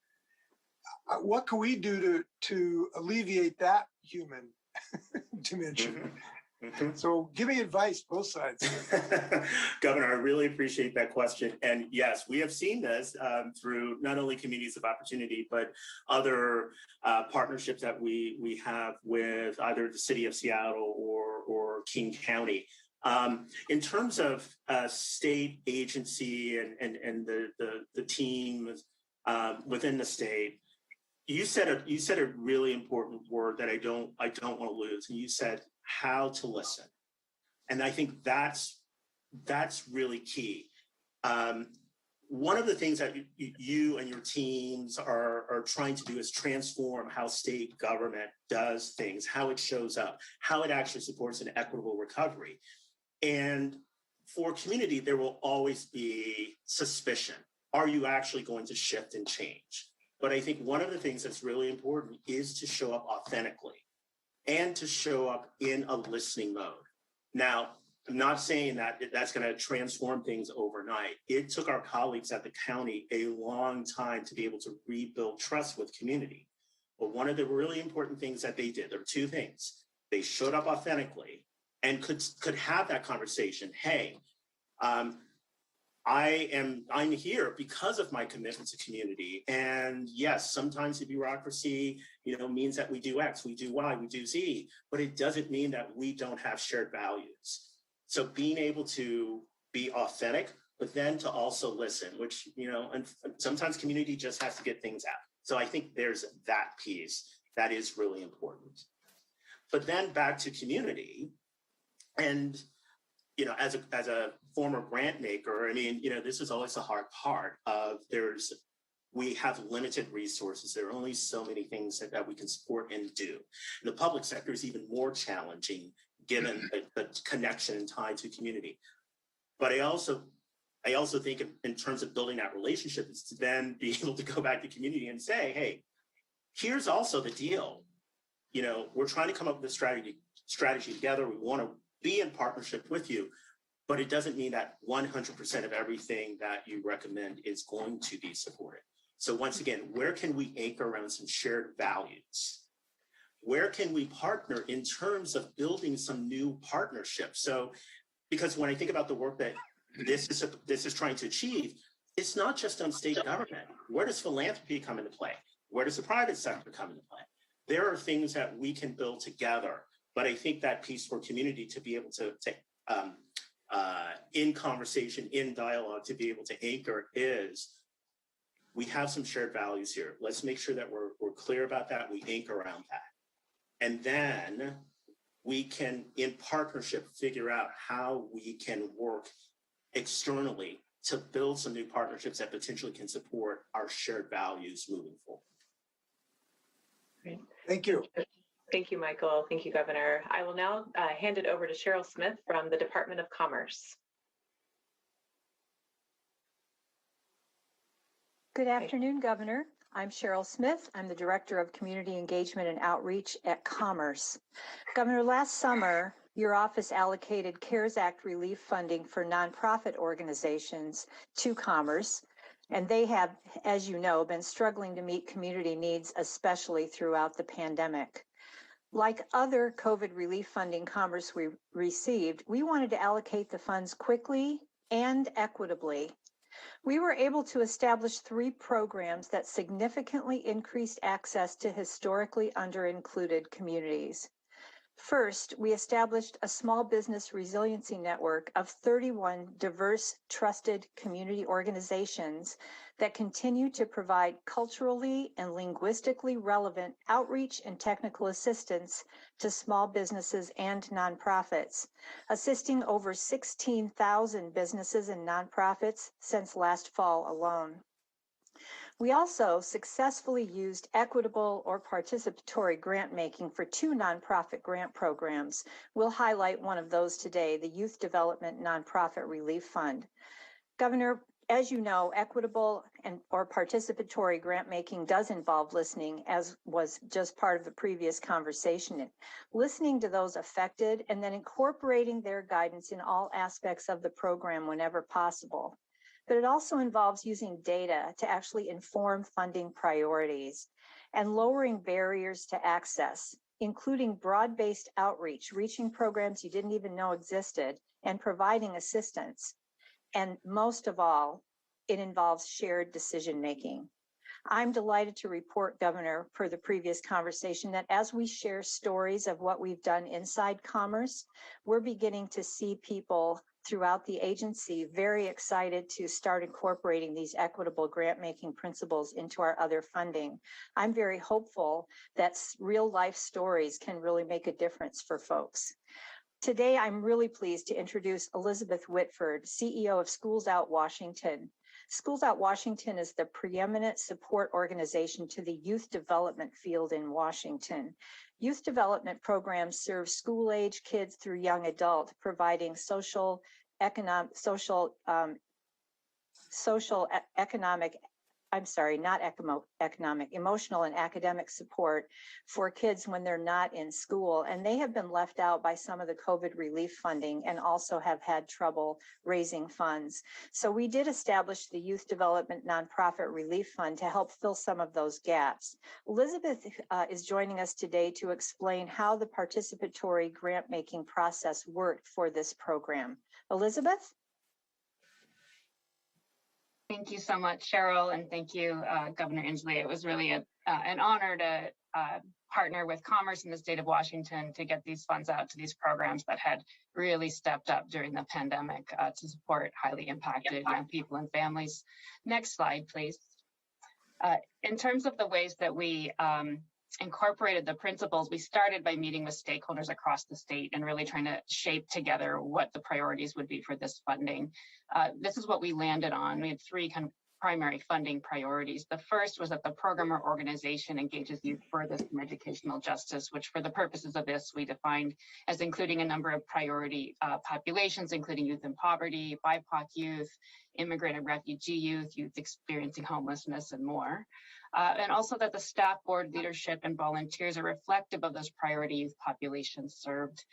What can we do to alleviate that human dimension? So give me advice, both sides. Governor, I really appreciate that question. And yes, we have seen this through not only communities of opportunity, but other partnerships that we have with either the city of Seattle or King County. In terms of state agency and the team within the state, you said a really important word that I don't want to lose, and you said how to listen, and I think that's really key. One of the things that you and your teams are trying to do is transform how state government does things, how it shows up, how it actually supports an equitable recovery. And for community, there will always be suspicion. Are you actually going to shift and change? But I think one of the things that's really important is to show up authentically and to show up in a listening mode. Now, I'm not saying that that's going to transform things overnight. It took our colleagues at the county a long time to be able to rebuild trust with community. But one of the really important things that they did, there were two things. They showed up authentically and could have that conversation. Hey, I'm here because of my commitment to community. And yes, sometimes the bureaucracy, means that we do X, we do Y, we do Z, but it doesn't mean that we don't have shared values. So being able to be authentic, but then to also listen, which, and sometimes community just has to get things out. So I think there's that piece that is really important. But then back to community, and as a former grant maker, this is always the hard part of we have limited resources. There are only so many things that we can support and do. And the public sector is even more challenging given the connection and tie to community. But I also think in terms of building that relationship is to then be able to go back to community and say, hey, here's also the deal. We're trying to come up with a strategy together. We want to be in partnership with you, but it doesn't mean that 100% of everything that you recommend is going to be supported. So once again, where can we anchor around some shared values? Where can we partner in terms of building some new partnerships? So, because when I think about the work that this is trying to achieve, it's not just on state government. Where does philanthropy come into play? Where does the private sector come into play? There are things that we can build together. But I think that piece for community to be able to in conversation, in dialogue, to be able to anchor is, we have some shared values here. Let's make sure that we're clear about that. We anchor around that. And then we can, in partnership, figure out how we can work externally to build some new partnerships that potentially can support our shared values moving forward. Great. Thank you. Thank you, Michael. Thank you, Governor. I will now hand it over to Cheryl Smith from the Department of Commerce. Good afternoon, Governor. I'm Cheryl Smith. I'm the Director of Community Engagement and Outreach at Commerce. Governor, last summer, your office allocated CARES Act relief funding for nonprofit organizations to Commerce, and they have, as you know, been struggling to meet community needs, especially throughout the pandemic. Like other COVID relief funding Commerce we received, we wanted to allocate the funds quickly and equitably. We were able to establish 3 programs that significantly increased access to historically underincluded communities. First, we established a small business resiliency network of 31 diverse, trusted community organizations that continue to provide culturally and linguistically relevant outreach and technical assistance to small businesses and nonprofits, assisting over 16,000 businesses and nonprofits since last fall alone. We also successfully used equitable or participatory grant making for 2 nonprofit grant programs. We'll highlight one of those today, the Youth Development Nonprofit Relief Fund. Governor, as you know, equitable or participatory grant making does involve listening, as was just part of the previous conversation. Listening to those affected and then incorporating their guidance in all aspects of the program whenever possible. But it also involves using data to actually inform funding priorities and lowering barriers to access, including broad-based outreach, reaching programs you didn't even know existed, and providing assistance. And most of all, it involves shared decision-making. I'm delighted to report, Governor, per the previous conversation, that as we share stories of what we've done inside Commerce, we're beginning to see people throughout the agency very excited to start incorporating these equitable grant-making principles into our other funding. I'm very hopeful that real-life stories can really make a difference for folks. Today, I'm really pleased to introduce Elizabeth Whitford, CEO of Schools Out Washington. Schools Out Washington is the preeminent support organization to the youth development field in Washington. Youth development programs serve school-age kids through young adult, providing emotional and academic support for kids when they're not in school. And they have been left out by some of the COVID relief funding and also have had trouble raising funds. So we did establish the Youth Development Nonprofit Relief Fund to help fill some of those gaps. Elizabeth is joining us today to explain how the participatory grant-making process worked for this program. Elizabeth? Thank you so much, Cheryl, and thank you, Governor Inslee. It was really an honor to partner with Commerce in the state of Washington to get these funds out to these programs that had really stepped up during the pandemic to support highly impacted young people and families. Next slide, please. In terms of the ways that we incorporated the principles, we started by meeting with stakeholders across the state and really trying to shape together what the priorities would be for this funding. This is what we landed on. We had 3 kind of primary funding priorities. The first was that the program or organization engages youth furthest in educational justice, which for the purposes of this, we defined as including a number of priority populations, including youth in poverty, BIPOC youth, immigrant and refugee youth, youth experiencing homelessness, and more. And also that the staff, board, leadership, and volunteers are reflective of those priority youth populations served.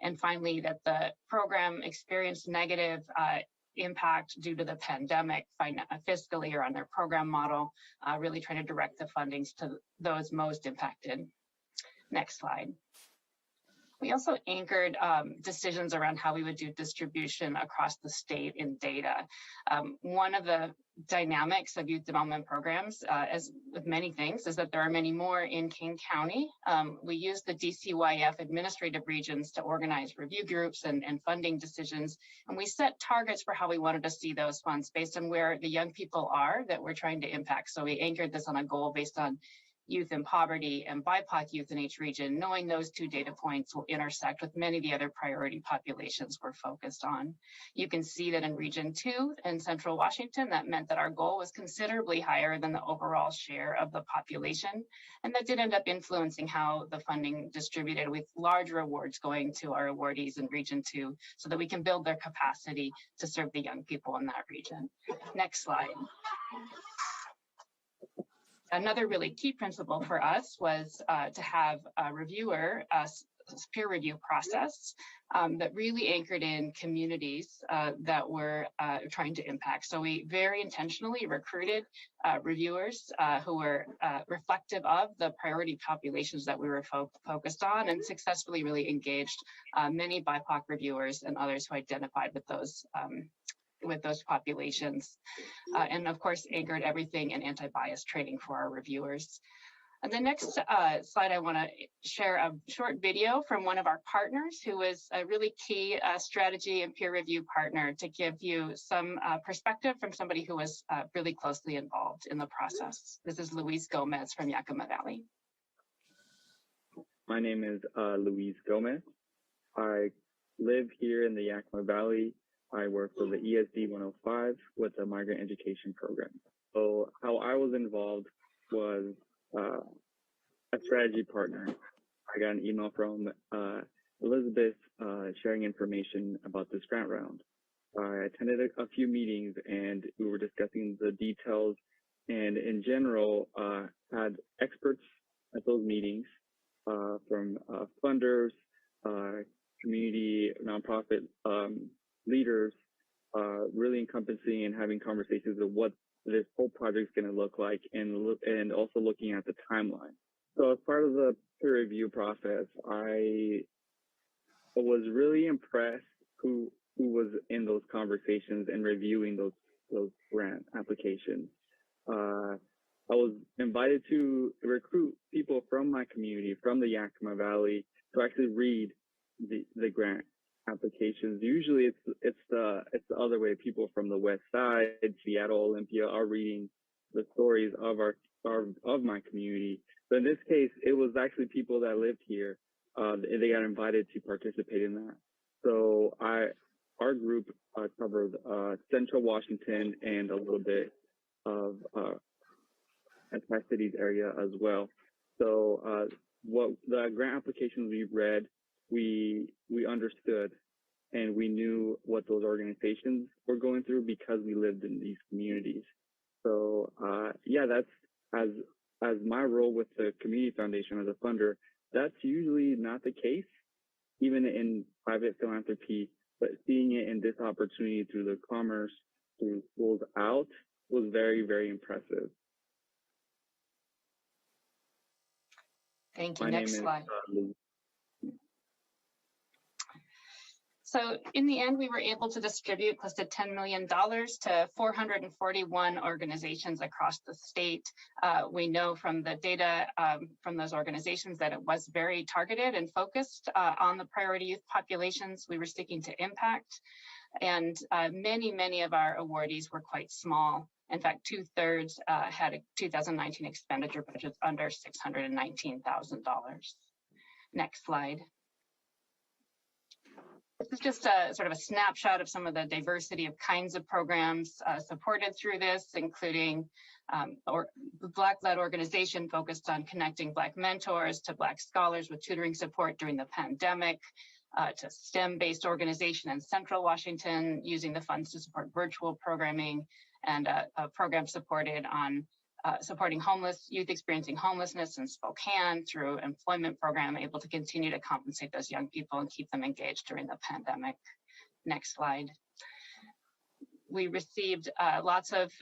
And finally, that the program experienced negative impact due to the pandemic fiscally or on their program model, really trying to direct the fundings to those most impacted. Next slide. We also anchored decisions around how we would do distribution across the state in data. One of the dynamics of youth development programs, as with many things, is that there are many more in King County. We use the DCYF administrative regions to organize review groups and funding decisions. And we set targets for how we wanted to see those funds based on where the young people are that we're trying to impact. So we anchored this on a goal based on youth in poverty and BIPOC youth in each region, knowing those 2 data points will intersect with many of the other priority populations we're focused on. You can see that in Region 2 in Central Washington, that meant that our goal was considerably higher than the overall share of the population. And that did end up influencing how the funding distributed, with larger awards going to our awardees in Region 2 so that we can build their capacity to serve the young people in that region. Next slide. Another really key principle for us was to have a reviewer peer review process that really anchored in communities that we're trying to impact. So we very intentionally recruited reviewers who were reflective of the priority populations that we were focused on, and successfully really engaged many BIPOC reviewers and others who identified with those populations. And of course, anchored everything in anti-bias training for our reviewers. And the next slide, I want to share a short video from one of our partners who is a really key strategy and peer review partner, to give you some perspective from somebody who was really closely involved in the process. This is Luis Gomez from Yakima Valley. My name is Luis Gomez. I live here in the Yakima Valley. I work for the ESD 105 with the migrant education program. So how I was involved was a strategy partner. I got an email from Elizabeth sharing information about this grant round. I attended a few meetings and we were discussing the details, and in general had experts at those meetings from funders, community, nonprofit leaders, really encompassing and having conversations of what this whole project is going to look like, and also looking at the timeline. So as part of the peer review process, I was really impressed who was in those conversations and reviewing those grant applications. I was invited to recruit people from my community, from the Yakima Valley, to actually read the grant applications. Usually it's the other way. People from the West Side, Seattle, Olympia, are reading the stories of my community. But in this case, it was actually people that lived here. They got invited to participate in that. So our group covered Central Washington and a little bit of Tri-Cities area as well. So what the grant applications we read, we understood, and we knew what those organizations were going through because we lived in these communities. So yeah, that's as my role with the Community Foundation as a funder, that's usually not the case, even in private philanthropy, but seeing it in this opportunity through the Commerce, through Schools Out, was very, very impressive. Thank you. My Next name slide. Is, So in the end, we were able to distribute close to $10 million to 441 organizations across the state. We know from the data from those organizations that it was very targeted and focused on the priority youth populations we were seeking to impact. And many of our awardees were quite small. In fact, 2/3 had a 2019 expenditure budget under $619,000. Next slide. This is just a sort of a snapshot of some of the diversity of kinds of programs supported through this, including the Black-led organization focused on connecting Black mentors to Black scholars with tutoring support during the pandemic, to STEM-based organization in Central Washington using the funds to support virtual programming, and a program supported on supporting youth experiencing homelessness in Spokane through employment program, able to continue to compensate those young people and keep them engaged during the pandemic. Next slide. We received lots of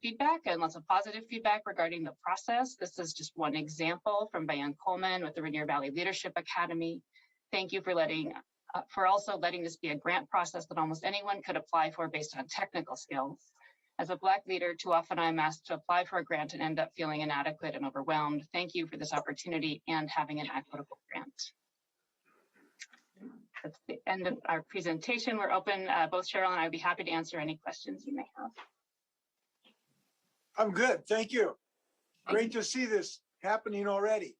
feedback and lots of positive feedback regarding the process. This is just one example from Bayan Coleman with the Rainier Valley Leadership Academy. Thank you for also letting this be a grant process that almost anyone could apply for based on technical skills. As a Black leader, too often I'm asked to apply for a grant and end up feeling inadequate and overwhelmed. Thank you for this opportunity and having an equitable grant. That's the end of our presentation. We're open, both Cheryl and I would be happy to answer any questions you may have. I'm good, thank you. Great to see this happening already.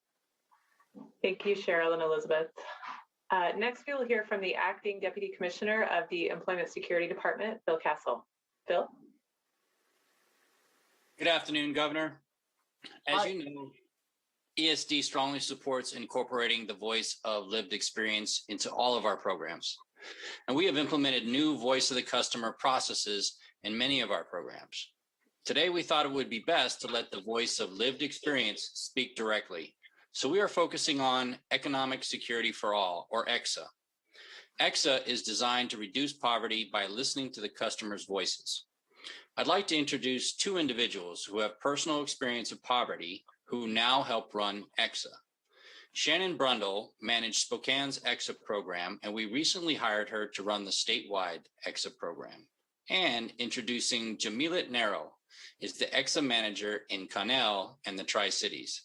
Thank you, Cheryl and Elizabeth. Next, we will hear from the Acting Deputy Commissioner of the Employment Security Department, Phil Castle. Phil? Good afternoon, Governor. As you know, ESD strongly supports incorporating the voice of lived experience into all of our programs. And we have implemented new voice of the customer processes in many of our programs. Today, we thought it would be best to let the voice of lived experience speak directly. So we are focusing on economic security for all, or EXA. EXA is designed to reduce poverty by listening to the customer's voices. I'd like to introduce two individuals who have personal experience of poverty who now help run EXA. Shannon Brundle managed Spokane's EXA program, and we recently hired her to run the statewide EXA program. And introducing Jamilat Nero is the EXA manager in Connell and the Tri-Cities.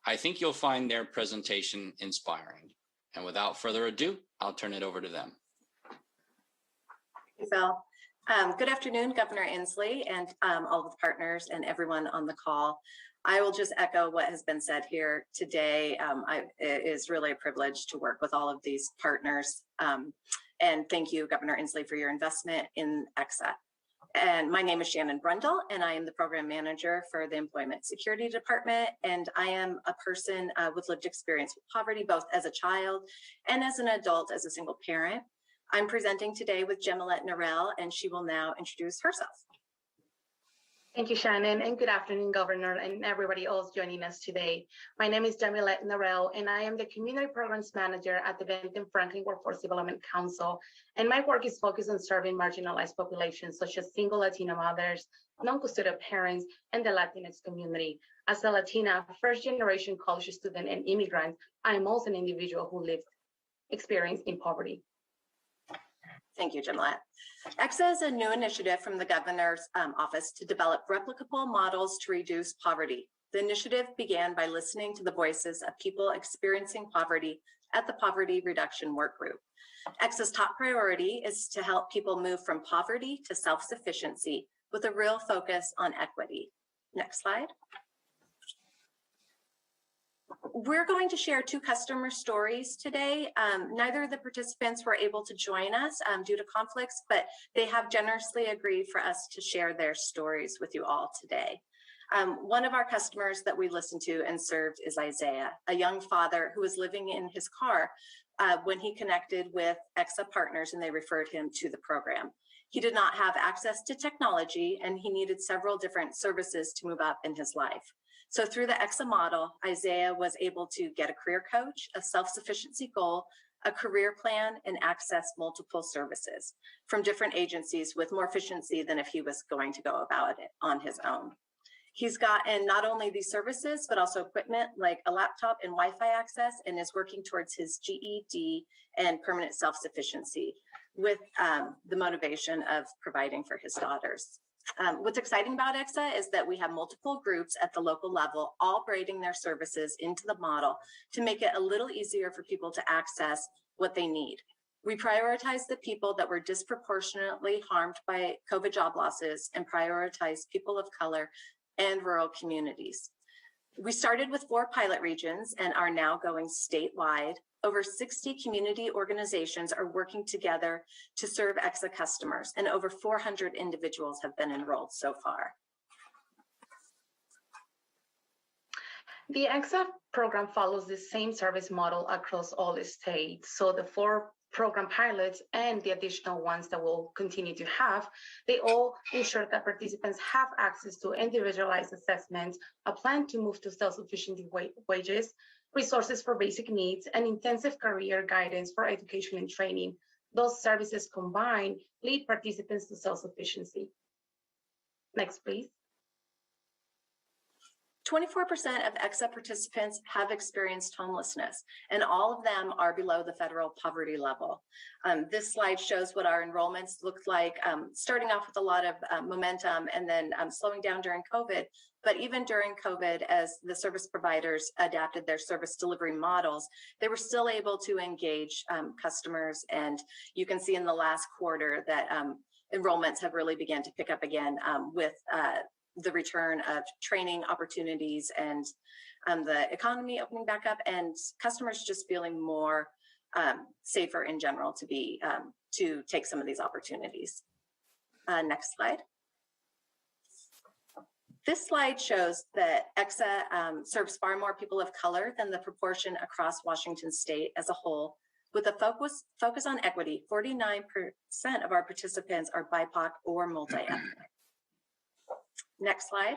I think you'll find their presentation inspiring. And without further ado, I'll turn it over to them. Thank you, Phil. Good afternoon, Governor Inslee and all the partners and everyone on the call. I will just echo what has been said here today. It is really a privilege to work with all of these partners. And thank you, Governor Inslee, for your investment in EXA. And my name is Shannon Brundle, and I am the program manager for the Employment Security Department. And I am a person with lived experience with poverty, both as a child and as an adult, as a single parent. I'm presenting today with Jamilat Narelle, and she will now introduce herself. Thank you, Shannon, and good afternoon, Governor, and everybody else joining us today. My name is Jamilat Narelle, and I am the Community Programs Manager at the Benton Franklin Workforce Development Council, and my work is focused on serving marginalized populations such as single Latino mothers, non-custodial parents, and the Latinx community. As a Latina, first-generation college student and immigrant, I am also an individual who lived experience in poverty. Thank you, Jamilat. EXA is a new initiative from the governor's office to develop replicable models to reduce poverty. The initiative began by listening to the voices of people experiencing poverty at the Poverty Reduction Work Group. EXA's top priority is to help people move from poverty to self-sufficiency with a real focus on equity. Next slide. We're going to share two customer stories today. Neither of the participants were able to join us due to conflicts, but they have generously agreed for us to share their stories with you all today. One of our customers that we listened to and served is Isaiah, a young father who was living in his car when he connected with EXA partners and they referred him to the program. He did not have access to technology and he needed several different services to move up in his life. So through the EXA model, Isaiah was able to get a career coach, a self-sufficiency goal, a career plan, and access multiple services from different agencies with more efficiency than if he was going to go about it on his own. He's gotten not only these services, but also equipment like a laptop and Wi-Fi access and is working towards his GED and permanent self-sufficiency with the motivation of providing for his daughters. What's exciting about EXA is that we have multiple groups at the local level all braiding their services into the model to make it a little easier for people to access what they need. We prioritize the people that were disproportionately harmed by COVID job losses and prioritize people of color and rural communities. We started with 4 pilot regions and are now going statewide. Over 60 community organizations are working together to serve EXA customers, and over 400 individuals have been enrolled so far. The EXA program follows the same service model across all the states. So the 4 program pilots and the additional ones that we'll continue to have, they all ensure that participants have access to individualized assessments, a plan to move to self-sufficient wages, resources for basic needs, and intensive career guidance for education and training. Those services combined lead participants to self-sufficiency. Next, please. 24% of EXA participants have experienced homelessness, and all of them are below the federal poverty level. This slide shows what our enrollments looked like, starting off with a lot of momentum and then slowing down during COVID. But even during COVID, as the service providers adapted their service delivery models, they were still able to engage customers. And you can see in the last quarter that enrollments have really begun to pick up again with the return of training opportunities and the economy opening back up and customers just feeling more safer in general to take some of these opportunities. Next slide. This slide shows that EXA serves far more people of color than the proportion across Washington state as a whole. With a focus on equity, 49% of our participants are BIPOC or multi-ethnic. Next slide.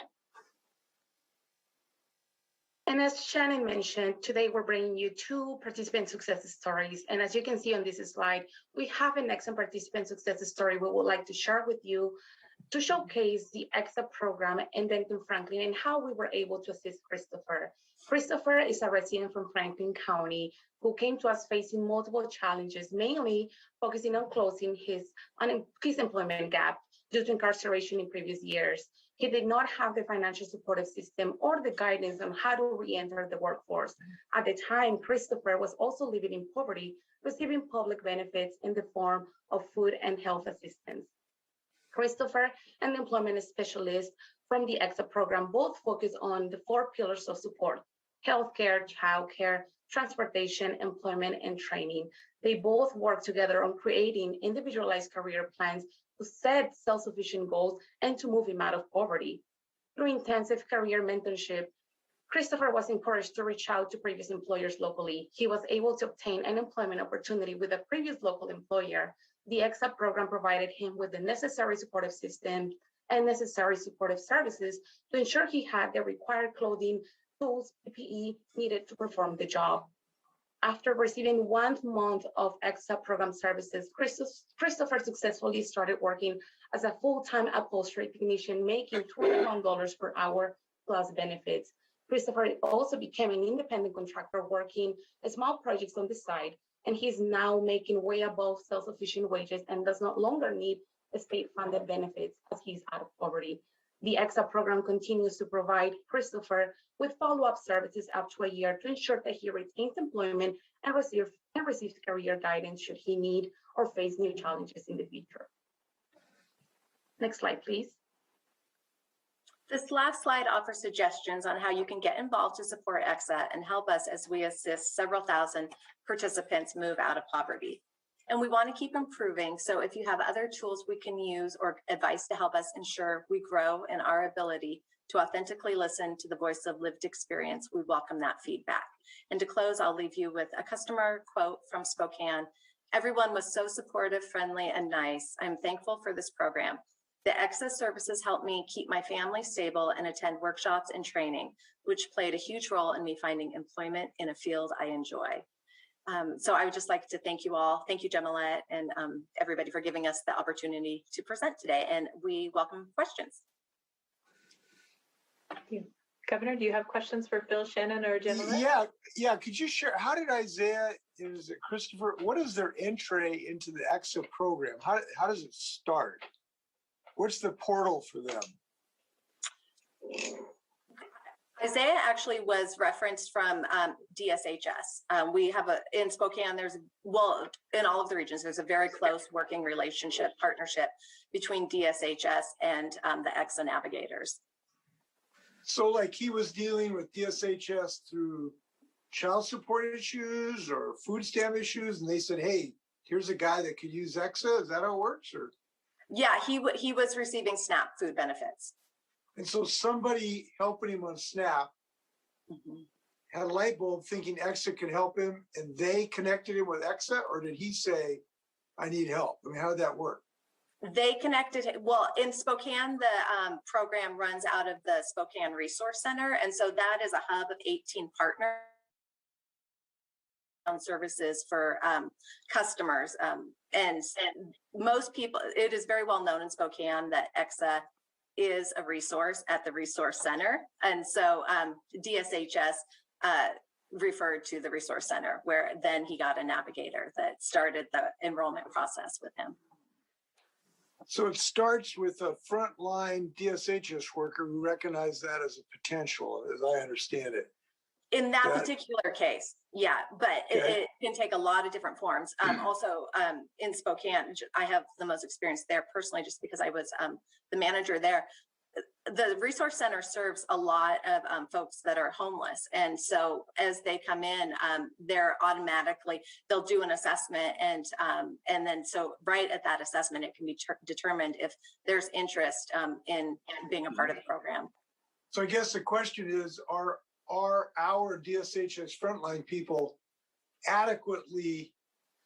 And as Shannon mentioned, today we're bringing you two participant success stories. And as you can see on this slide, we have an excellent participant success story we would like to share with you to showcase the EXA program in Benton Franklin and how we were able to assist Christopher. Christopher is a resident from Franklin County who came to us facing multiple challenges, mainly focusing on closing his employment gap due to incarceration in previous years. He did not have the financial supportive system or the guidance on how to re-enter the workforce. At the time, Christopher was also living in poverty, receiving public benefits in the form of food and health assistance. Christopher and the employment specialist from the EXA program both focus on the 4 pillars of support: healthcare, childcare, transportation, employment, and training. They both work together on creating individualized career plans to set self-sufficient goals and to move him out of poverty. Through intensive career mentorship, Christopher was encouraged to reach out to previous employers locally. He was able to obtain an employment opportunity with a previous local employer. The EXA program provided him with the necessary supportive system and necessary supportive services to ensure he had the required clothing, tools, PPE needed to perform the job. After receiving 1 month of EXA program services, Christopher successfully started working as a full-time upholstery technician, making $21 per hour plus benefits. Christopher also became an independent contractor working small projects on the side, and he's now making way above self-sufficient wages and does not longer need state-funded benefits as he's out of poverty. The EXA program continues to provide Christopher with follow-up services up to a year to ensure that he retains employment and receives career guidance should he need or face new challenges in the future. Next slide, please. This last slide offers suggestions on how you can get involved to support EXA and help us as we assist several thousand participants move out of poverty. And we want to keep improving. So if you have other tools we can use or advice to help us ensure we grow in our ability to authentically listen to the voice of lived experience, we welcome that feedback. And to close, I'll leave you with a customer quote from Spokane. "Everyone was so supportive, friendly, and nice. I'm thankful for this program. The EXA services helped me keep my family stable and attend workshops and training, which played a huge role in me finding employment in a field I enjoy." So I would just like to thank you all. Thank you, Gemalette, and everybody for giving us the opportunity to present today. And we welcome questions. Thank you. Governor, do you have questions for Phil, Shannon, or Gemalette? Yeah. Could you share, how did Isaiah, is it Christopher, what is their entry into the EXA program? How does it start? What's the portal for them? Isaiah actually was referenced from DSHS. We have in Spokane, in all of the regions, there's a very close working relationship, partnership between DSHS and the EXA navigators. So like he was dealing with DSHS through child support issues or food stamp issues, and they said, hey, here's a guy that could use EXA. Is that how it works? Or? Yeah, he was receiving SNAP food benefits. And so somebody helping him on SNAP had a light bulb thinking EXA could help him, and they connected him with EXA, or did he say, I need help? I mean, how did that work? They connected, well, in Spokane, the program runs out of the Spokane Resource Center. And so that is a hub of 18 partners services for customers. And most people, it is very well known in Spokane that EXA is a resource at the Resource Center. And so DSHS referred to the Resource Center, where then he got a navigator that started the enrollment process with him. So it starts with a frontline DSHS worker who recognized that as a potential, as I understand it. In that particular case, yeah, but it can take a lot of different forms. Also, in Spokane, I have the most experience there personally, just because I was the manager there. The Resource Center serves a lot of folks that are homeless. And so as they come in, they'll do an assessment. And then so right at that assessment, it can be determined if there's interest in being a part of the program. So I guess the question is, are our DSHS frontline people adequately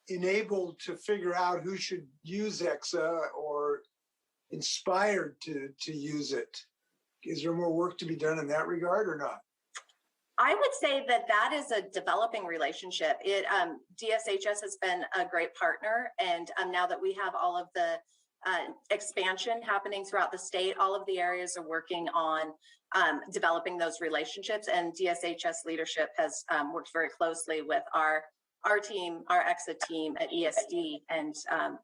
enabled to figure out who should use EXA or inspired to use it? Is there more work to be done in that regard or not? I would say that that is a developing relationship. DSHS has been a great partner, and now that we have all of the expansion happening throughout the state, all of the areas are working on developing those relationships, and DSHS leadership has worked very closely with our team, our EXA team at ESD, and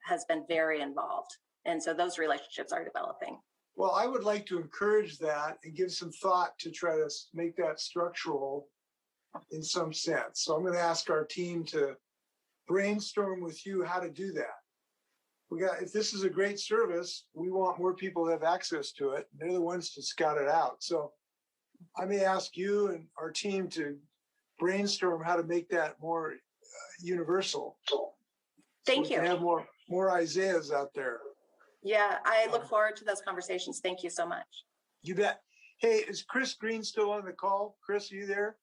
has been very involved. And so those relationships are developing. Well, I would like to encourage that and give some thought to try to make that structural in some sense. So I'm going to ask our team to brainstorm with you how to do that. If this is a great service, we want more people to have access to it. They're the ones to scout it out. So I may ask you and our team to brainstorm how to make that more universal. Thank you. We can have more Isaiahs out there. Yeah, I look forward to those conversations. Thank you so much. You bet. Hey, is Chris Green still on the call? Chris, are you there?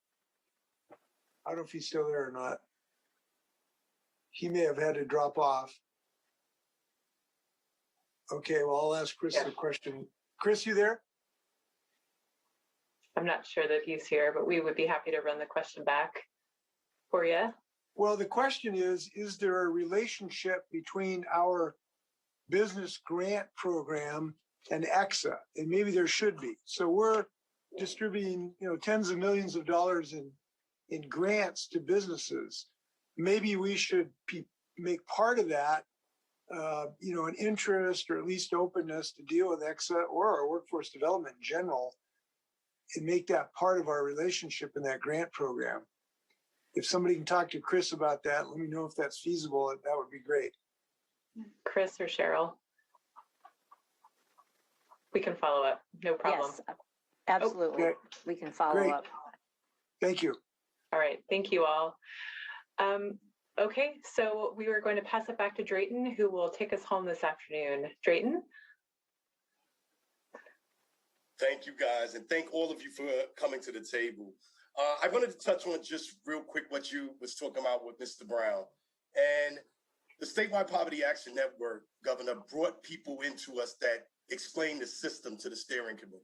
I don't know if he's still there or not. He may have had to drop off. Okay, well, I'll ask Chris the question. Chris, you there? I'm not sure that he's here, but we would be happy to run the question back for you. Well, the question is there a relationship between our business grant program and EXA? And maybe there should be. So we're distributing, tens of millions of dollars in grants to businesses. Maybe we should make part of that, an interest or at least openness to deal with EXA or our workforce development in general, and make that part of our relationship in that grant program. If somebody can talk to Chris about that, let me know if that's feasible. That would be great. Chris or Cheryl? We can follow up. No problem. Yes, absolutely. Okay. We can follow Great. up. Thank you. All right. Thank you all. Okay, so we are going to pass it back to Drayton, who will take us home this afternoon. Drayton? Thank you, guys, and thank all of you for coming to the table. I wanted to touch on just real quick what you was talking about with Mr. Brown. And the Statewide Poverty Action Network, Governor, brought people into us that explained the system to the steering committee.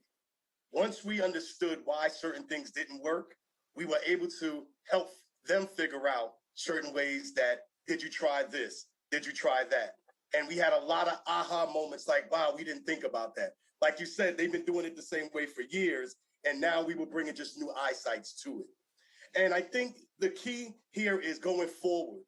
Once we understood why certain things didn't work, we were able to help them figure out certain ways that, did you try this? Did you try that? And we had a lot of aha moments like, wow, we didn't think about that. Like you said, they've been doing it the same way for years, and now we were bringing just new eyesights to it. And I think the key here is going forward,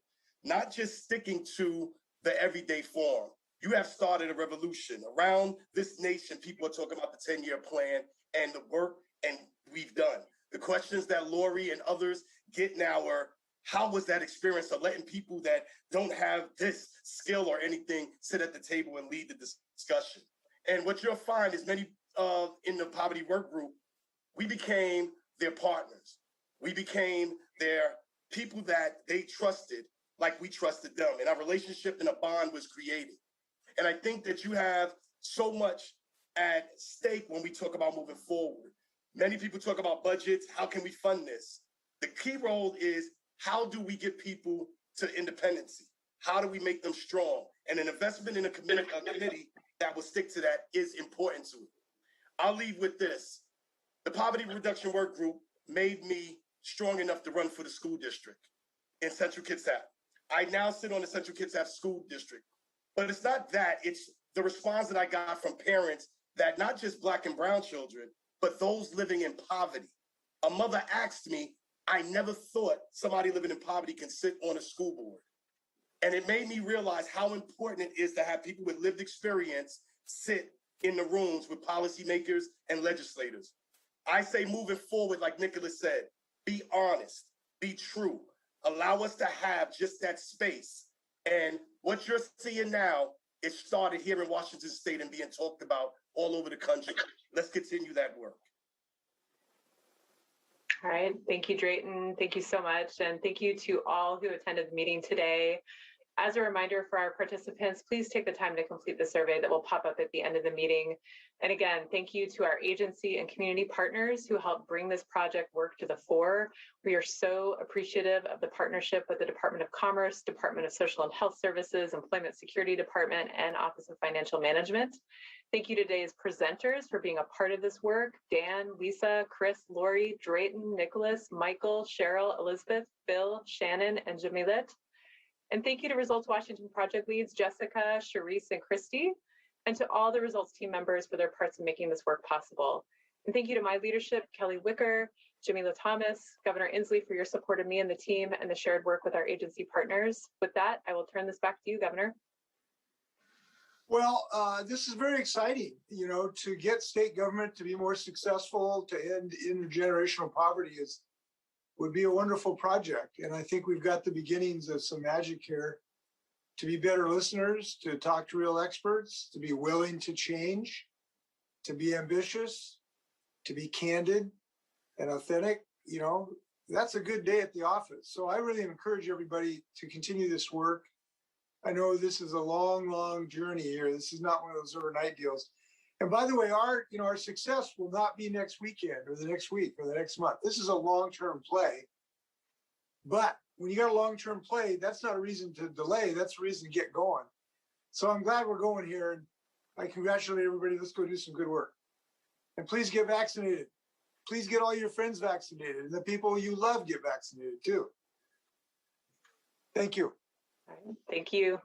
not just sticking to the everyday form. You have started a revolution around this nation. People are talking about the 10-year plan and the work, and we've done. The questions that Lori and others get now are, how was that experience of letting people that don't have this skill or anything sit at the table and lead the discussion? And what you'll find is many in the poverty work group, we became their partners. We became their people that they trusted like we trusted them. And our relationship and a bond was created. And I think that you have so much at stake when we talk about moving forward. Many people talk about budgets. How can we fund this? The key role is, how do we get people to independency? How do we make them strong? And an investment in a committee that will stick to that is important to it. I'll leave with this. The Poverty Reduction Work Group made me strong enough to run for the school district in Central Kitsap. I now sit on the Central Kitsap School District. But it's not that, it's the response that I got from parents that not just Black and brown children, but those living in poverty. A mother asked me, I never thought somebody living in poverty can sit on a school board. And it made me realize how important it is to have people with lived experience sit in the rooms with policymakers and legislators. I say moving forward, like Nicholas said, be honest, be true. Allow us to have just that space. And what you're seeing now is started here in Washington State and being talked about all over the country. Let's continue that work. All right. Thank you, Drayton. Thank you so much. And thank you to all who attended the meeting today. As a reminder for our participants, please take the time to complete the survey that will pop up at the end of the meeting. And again, thank you to our agency and community partners who helped bring this project work to the fore. We are so appreciative of the partnership with the Department of Commerce, Department of Social and Health Services, Employment Security Department, and Office of Financial Management. Thank you to today's presenters for being a part of this work. Dan, Lisa, Chris, Lori, Drayton, Nicholas, Michael, Cheryl, Elizabeth, Bill, Shannon, and Jamilet. And thank you to Results Washington project leads, Jessica, Sharice, and Christy, and to all the Results team members for their parts in making this work possible. And thank you to my leadership, Kelly Wicker, Jamila Thomas, Governor Inslee for your support of me and the team and the shared work with our agency partners. With that, I will turn this back to you, Governor. Well, this is very exciting, you know, to get state government to be more successful, to end intergenerational poverty would be a wonderful project. And I think we've got the beginnings of some magic here to be better listeners, to talk to real experts, to be willing to change, to be ambitious, to be candid and authentic. You know, that's a good day at the office. So I really encourage everybody to continue this work. I know this is a long, long journey here. This is not one of those overnight deals. And by the way, our success will not be next weekend or the next week or the next month. This is a long-term play. But when you got a long-term play, that's not a reason to delay. That's a reason to get going. So I'm glad we're going here. And I congratulate everybody. Let's go do some good work. And please get vaccinated. Please get all your friends vaccinated. And the people you love get vaccinated too. Thank you. Thank you.